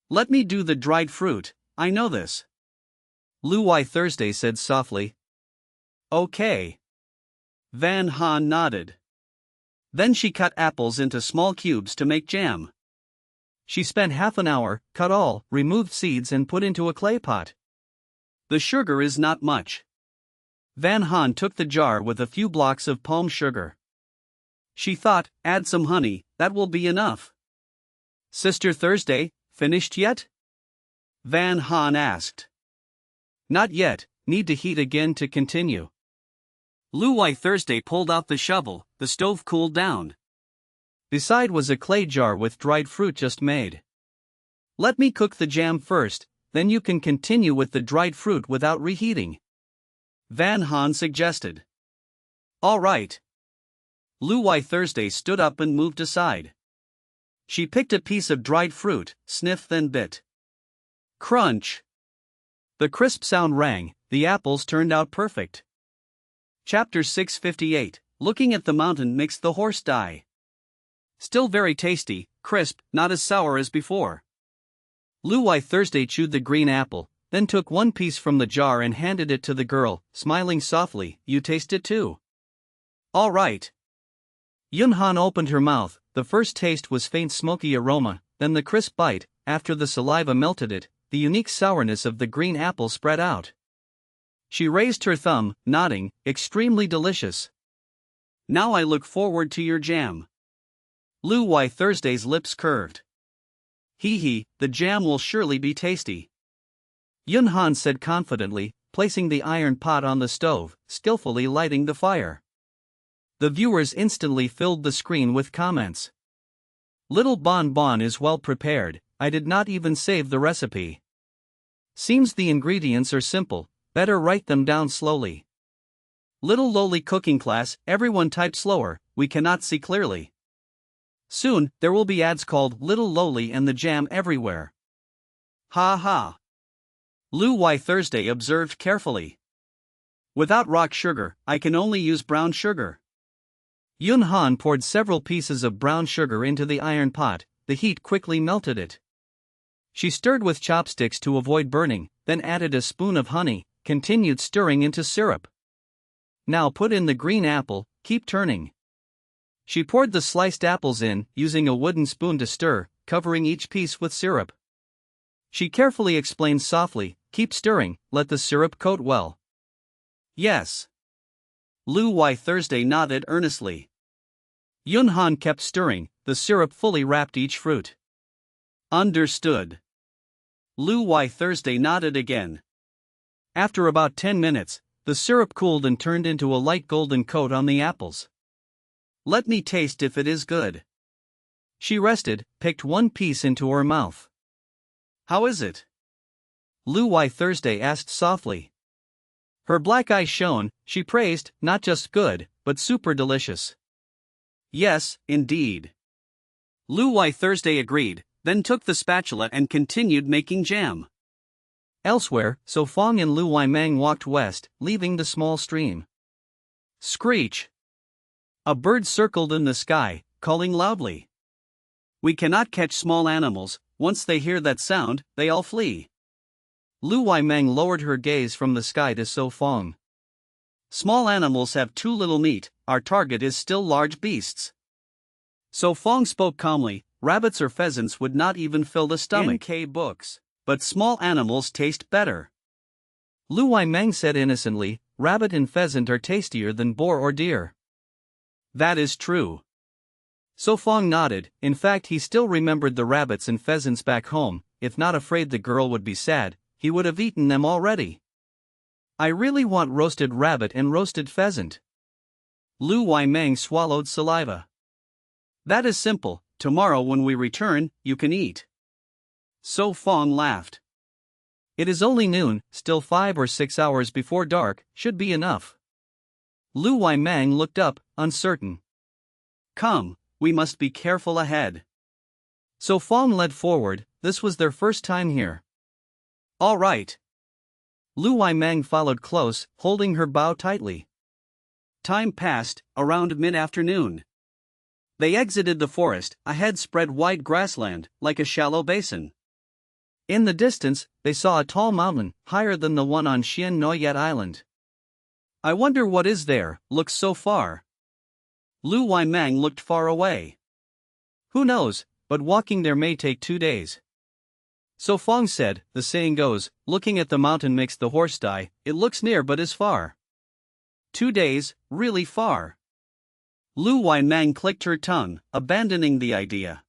Let me do the dried fruit, I know this. Lu Wai Thursday said softly. Okay. Van Han nodded. Then she cut apples into small cubes to make jam. She spent half an hour, cut all, removed seeds and put into a clay pot. The sugar is not much. Van Han took the jar with a few blocks of palm sugar. She thought, add some honey, that will be enough. Sister Thursday, finished yet? Van Han asked. Not yet, need to heat again to continue. Lu Wai Thursday pulled out the shovel, the stove cooled down. Beside was a clay jar with dried fruit just made. Let me cook the jam first, then you can continue with the dried fruit without reheating. Van Han suggested. All right. Lu Wai Thursday stood up and moved aside. She picked a piece of dried fruit, sniffed, then bit. Crunch! The crisp sound rang. The apples turned out perfect. Chapter 658, Looking at the mountain makes the horse die. Still very tasty, crisp, not as sour as before. Lu Wai Thursday chewed the green apple, then took one piece from the jar and handed it to the girl, smiling softly. You taste it too. All right. Yun Han opened her mouth. The first taste was faint smoky aroma, then the crisp bite. After the saliva melted it, the unique sourness of the green apple spread out. She raised her thumb, nodding, extremely delicious. Now I look forward to your jam. Lu Wai Thursday's lips curved. Hee, the jam will surely be tasty. Yun Han said confidently, placing the iron pot on the stove, skillfully lighting the fire. The viewers instantly filled the screen with comments. Little Bon Bon is well prepared, I did not even save the recipe. Seems the ingredients are simple, better write them down slowly. Little lowly cooking class, everyone type slower, we cannot see clearly. Soon, there will be ads called Little Lowly and the jam everywhere. Ha ha. Lu Wai Thursday observed carefully. Without rock sugar, I can only use brown sugar. Yun Han poured several pieces of brown sugar into the iron pot, the heat quickly melted it. She stirred with chopsticks to avoid burning, then added a spoon of honey, continued stirring into syrup. Now put in the green apple, keep turning. She poured the sliced apples in, using a wooden spoon to stir, covering each piece with syrup. She carefully explained softly, keep stirring, let the syrup coat well. Yes. Lu Wai Thursday nodded earnestly. Yun Han kept stirring, the syrup fully wrapped each fruit. Understood. Lu Wai Thursday nodded again. After about 10 minutes, the syrup cooled and turned into a light golden coat on the apples. Let me taste if it is good. She rested, picked one piece into her mouth. How is it? Lu Wai Thursday asked softly. Her black eyes shone, she praised, not just good, but super delicious. Yes, indeed. Lu Wai Thursday agreed, then took the spatula and continued making jam. Elsewhere, So Fong and Lu Wai Mang walked west, leaving the small stream. Screech! A bird circled in the sky, calling loudly. We cannot catch small animals, once they hear that sound, they all flee. Lu Wai Mang lowered her gaze from the sky to So Fong. Small animals have too little meat, our target is still large beasts. So Fong spoke calmly, rabbits or pheasants would not even fill the stomach. NK books, but small animals taste better. Lu Wai Mang said innocently, rabbit and pheasant are tastier than boar or deer. That is true. So Fong nodded, in fact he still remembered the rabbits and pheasants back home, if not afraid the girl would be sad, he would have eaten them already. I really want roasted rabbit and roasted pheasant. Lu Wai Mang swallowed saliva. That is simple, tomorrow when we return, you can eat. So Fong laughed. It is only noon, still 5 or 6 hours before dark, should be enough. Lu Wai Mang looked up, uncertain. Come, we must be careful ahead. So Fong led forward, this was their first time here. All right. Lu Wai Mang followed close, holding her bow tightly. Time passed, around mid-afternoon. They exited the forest, ahead spread wide grassland, like a shallow basin. In the distance, they saw a tall mountain, higher than the one on Xian Noyet Island. I wonder what is there, looks so far. Lu Wai Mang looked far away. Who knows, but walking there may take 2 days. So Fong said, the saying goes, looking at the mountain makes the horse die, it looks near but is far. 2 days, really far. Lu Wai Mang clicked her tongue, abandoning the idea.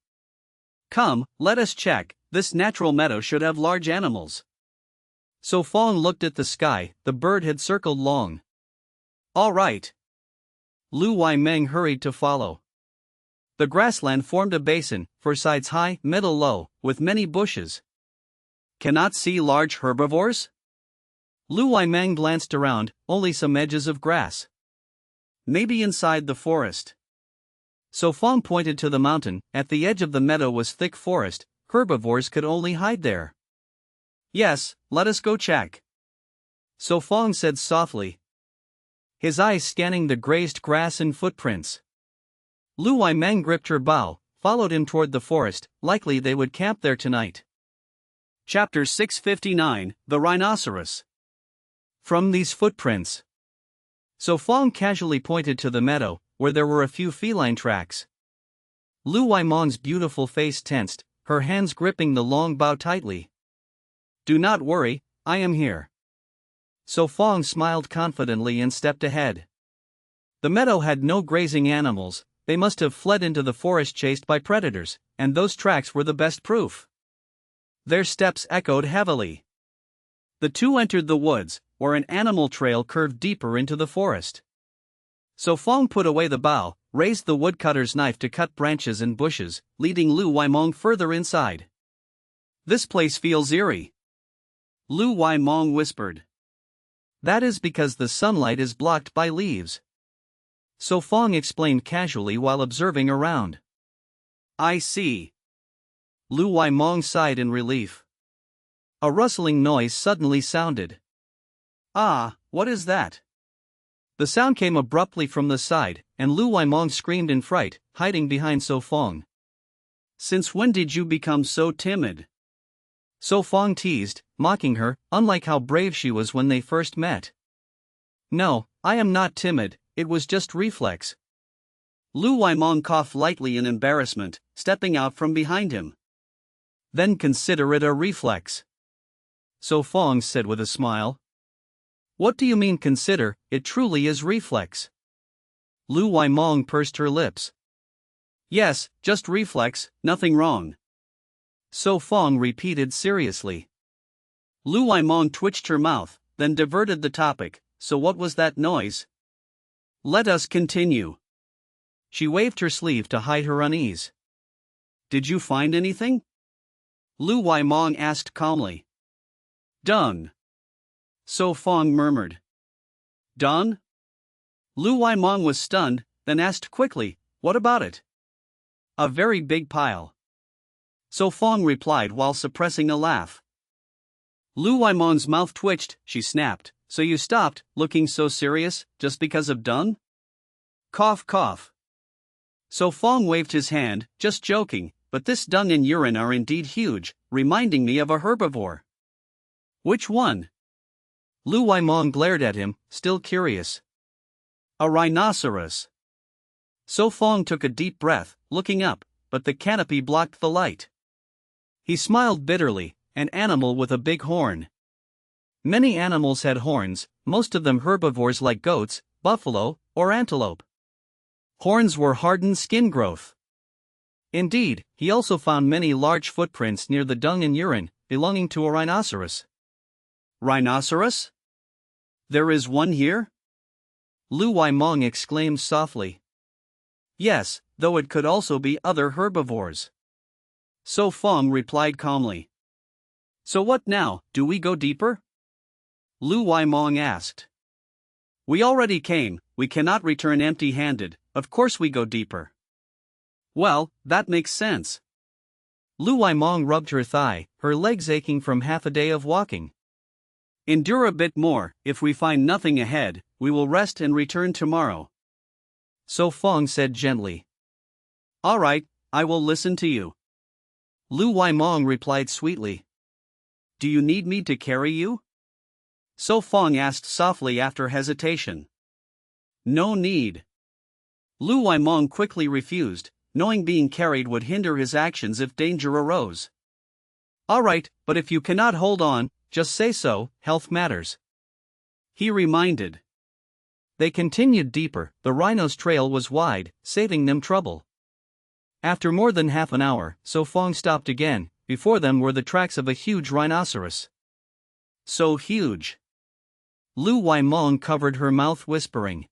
Come, let us check, this natural meadow should have large animals. So Fong looked at the sky, the bird had circled long. All right. Lu Wai Mang hurried to follow. The grassland formed a basin, 4 sides high, middle low, with many bushes. Cannot see large herbivores? Lu Wai Mang glanced around, only some edges of grass. Maybe inside the forest. So Fong pointed to the mountain. At the edge of the meadow was thick forest, herbivores could only hide there. Yes, let us go check. So Fong said softly, his eyes scanning the grazed grass and footprints. Lu Weimeng gripped her bow, followed him toward the forest, likely they would camp there tonight. Chapter 659, The Rhinoceros. From these footprints. So Fong casually pointed to the meadow, where there were a few feline tracks. Lu Weimeng's beautiful face tensed, her hands gripping the long bough tightly. Do not worry, I am here. So Fong smiled confidently and stepped ahead. The meadow had no grazing animals, they must have fled into the forest chased by predators, and those tracks were the best proof. Their steps echoed heavily. The two entered the woods, where an animal trail curved deeper into the forest. So Fong put away the bough, raised the woodcutter's knife to cut branches and bushes, leading Lu Weimeng further inside. This place feels eerie. Lu Weimeng whispered. That is because the sunlight is blocked by leaves. So Fong explained casually while observing around. I see. Lu Weimeng sighed in relief. A rustling noise suddenly sounded. Ah, what is that? The sound came abruptly from the side, and Lu Weimeng screamed in fright, hiding behind So Fong. Since when did you become so timid? So Fong teased, mocking her, unlike how brave she was when they first met. No, I am not timid, it was just reflex. Lu Weimeng coughed lightly in embarrassment, stepping out from behind him. Then consider it a reflex. So Fong said with a smile. What do you mean consider, it truly is reflex. Lu Weimeng pursed her lips. Yes, just reflex, nothing wrong. So Fong repeated seriously. Lu Weimeng twitched her mouth, then diverted the topic. So what was that noise? Let us continue. She waved her sleeve to hide her unease. Did you find anything? Lu Weimeng asked calmly. Dung. So Fong murmured. Dung? Lu Weimeng was stunned, then asked quickly, what about it? A very big pile. So Fong replied while suppressing a laugh. Lu Weimeng's mouth twitched, she snapped, so you stopped, looking so serious, just because of dung? Cough cough. So Fong waved his hand, just joking, but this dung and urine are indeed huge, reminding me of a herbivore. Which one? Lu Weimeng glared at him, still curious. A rhinoceros. So Fong took a deep breath, looking up, but the canopy blocked the light. He smiled bitterly, an animal with a big horn. Many animals had horns, most of them herbivores like goats, buffalo, or antelope. Horns were hardened skin growth. Indeed, he also found many large footprints near the dung and urine, belonging to a rhinoceros. Rhinoceros? There is one here? Lu Weimeng exclaimed softly. Yes, though it could also be other herbivores. So Fong replied calmly. So what now, do we go deeper? Lu Weimeng asked. We already came, we cannot return empty-handed, of course we go deeper. Well, that makes sense. Lu Weimeng rubbed her thigh, her legs aching from half a day of walking. Endure a bit more, if we find nothing ahead, we will rest and return tomorrow. So Fong said gently. All right, I will listen to you. Lu Weimeng replied sweetly. Do you need me to carry you? So Fong asked softly after hesitation. No need. Lu Weimeng quickly refused, knowing being carried would hinder his actions if danger arose. All right, but if you cannot hold on, just say so, health matters. He reminded. They continued deeper, the rhino's trail was wide, saving them trouble. After more than half an hour, So Fong stopped again. Before them were the tracks of a huge rhinoceros. So huge. Lu Weimeng covered her mouth whispering.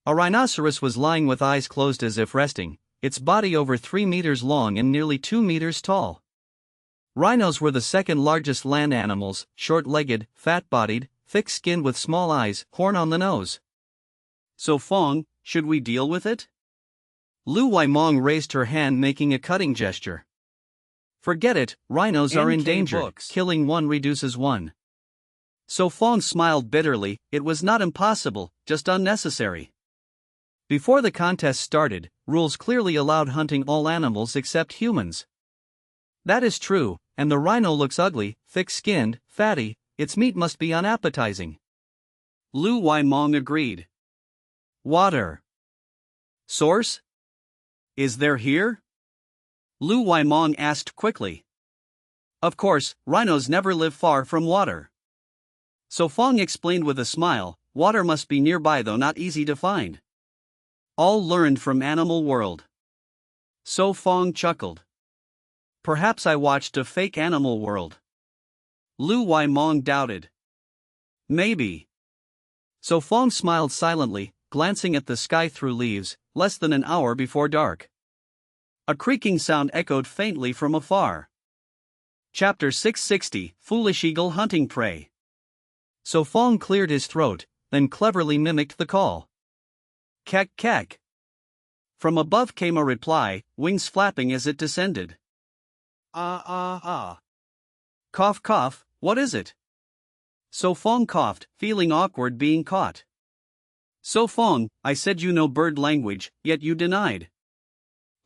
A rhinoceros was lying with eyes closed as if resting, its body over 3 meters long and nearly 2 meters tall. Rhinos were the second largest land animals, short-legged, fat-bodied, thick-skinned with small eyes, horn on the nose. So Fong, should we deal with it? Lu Waimong raised her hand making a cutting gesture. Forget it, rhinos are NK endangered, books. killing one reduces one. So Fong smiled bitterly, it was not impossible, just unnecessary. Before the contest started, rules clearly allowed hunting all animals except humans. That is true, and the rhino looks ugly, thick-skinned, fatty, its meat must be unappetizing. Lu Waimong agreed. Water. Source? Is there here? Lu Waimong asked quickly. Of course, rhinos never live far from water. So Fong explained with a smile, water must be nearby though not easy to find. All learned from Animal World. So Fong chuckled. Perhaps I watched a fake Animal World. Lu Waimong doubted. Maybe. So Fong smiled silently, glancing at the sky through leaves, less than an hour before dark. A creaking sound echoed faintly from afar. Chapter 660, Foolish Eagle Hunting Prey. So Fong cleared his throat, then cleverly mimicked the call. Kek kek. From above came a reply, wings flapping as it descended. Ah ah ah. Cough cough, what is it? So Fong coughed, feeling awkward being caught. So Fong, I said you know bird language, yet you denied.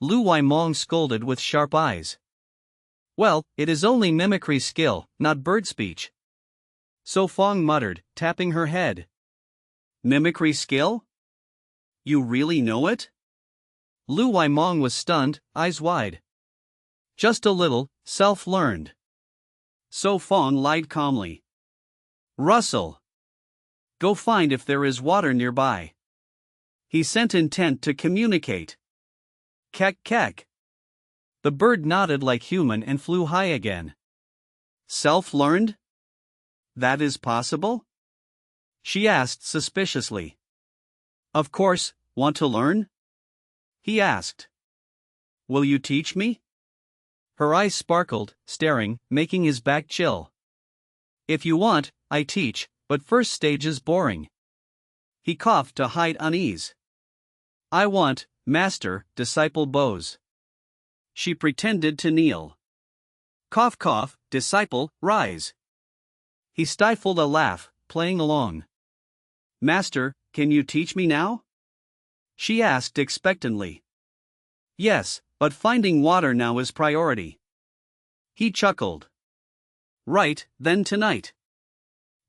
Lu Waimong scolded with sharp eyes. Well, it is only mimicry skill, not bird speech. So Fong muttered, tapping her head. Mimicry skill? You really know it? Lu Waimong was stunned, eyes wide. Just a little, self-learned. So Fong lied calmly. Russell. Go find if there is water nearby. He sent intent to communicate. Kek kek. The bird nodded like human and flew high again. Self-learned? That is possible? She asked suspiciously. Of course, want to learn? He asked. Will you teach me? Her eyes sparkled, staring, making his back chill. If you want, I teach, but first stage is boring. He coughed to hide unease. I want, master, disciple bows. She pretended to kneel. Cough cough, disciple, rise. He stifled a laugh, playing along. Master, can you teach me now? She asked expectantly. Yes, but finding water now is priority. He chuckled. Right, then tonight.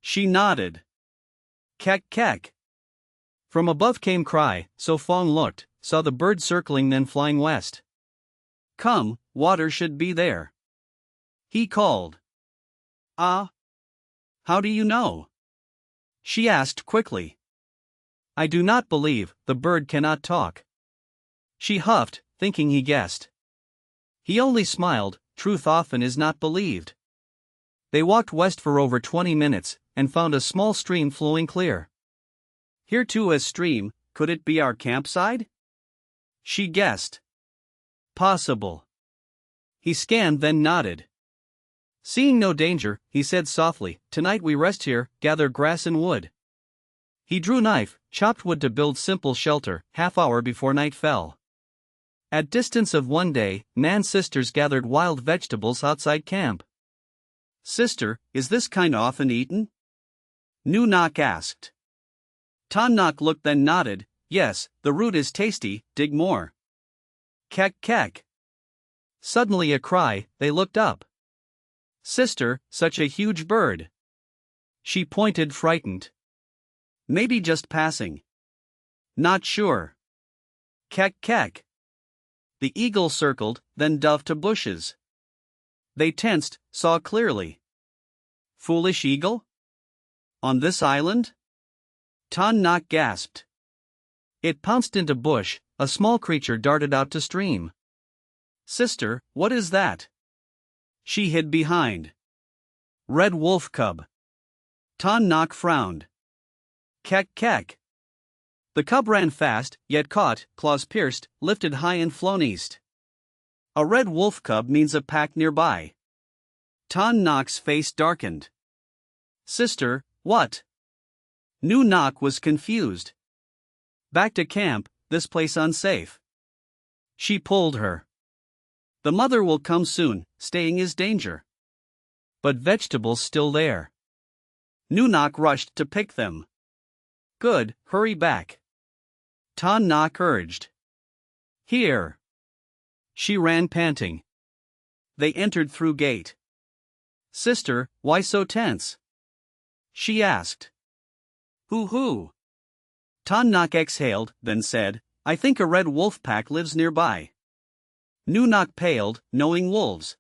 She nodded. Kek kek. From above came cry, so Fong looked, saw the bird circling then flying west. Come, water should be there. He called. Ah. How do you know? She asked quickly. I do not believe, the bird cannot talk. She huffed, thinking he guessed. He only smiled, truth often is not believed. They walked west for over 20 minutes, and found a small stream flowing clear. Here too a stream, could it be our campsite? She guessed. Possible. He scanned then nodded. Seeing no danger, he said softly, tonight we rest here, gather grass and wood. He drew knife, chopped wood to build simple shelter, half-hour before night fell. At distance of 1 day, Nan's sisters gathered wild vegetables outside camp. Sister, is this kind often eaten? Nu Nok asked. Ton Nok looked then nodded, yes, the root is tasty, dig more. Kek kek. Suddenly a cry, they looked up. Sister, such a huge bird. She pointed frightened. Maybe just passing. Not sure. Kek kek. The eagle circled, then dove to bushes. They tensed, saw clearly. Foolish eagle? On this island? Ton Nok gasped. It pounced into bush, a small creature darted out to stream. Sister, what is that? She hid behind. Red wolf cub. Ton Nok frowned. Kek kek. The cub ran fast, yet caught, claws pierced, lifted high and flown east. A red wolf cub means a pack nearby. Ton Nok's face darkened. Sister, what? Nu Nok was confused. Back to camp, this place unsafe. She pulled her. The mother will come soon, staying is danger. But vegetables still there. Nunak rushed to pick them. Good, hurry back. Ta Nok urged. Here. She ran panting. They entered through gate. Sister, why so tense? She asked. Hoo-hoo. Ta Nok exhaled, then said, I think a red wolf pack lives nearby. Nunak paled, knowing wolves.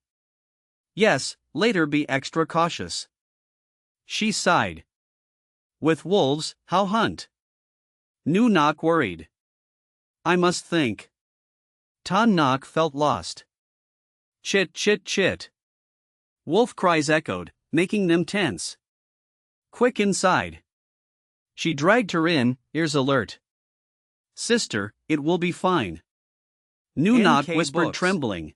Yes, later be extra cautious. She sighed. With wolves, how hunt? Nunak worried. I must think. Ta Nok felt lost. Chit chit chit. Wolf cries echoed, making them tense. Quick inside. She dragged her in, ears alert. Sister, it will be fine. Nunak whispered, trembling.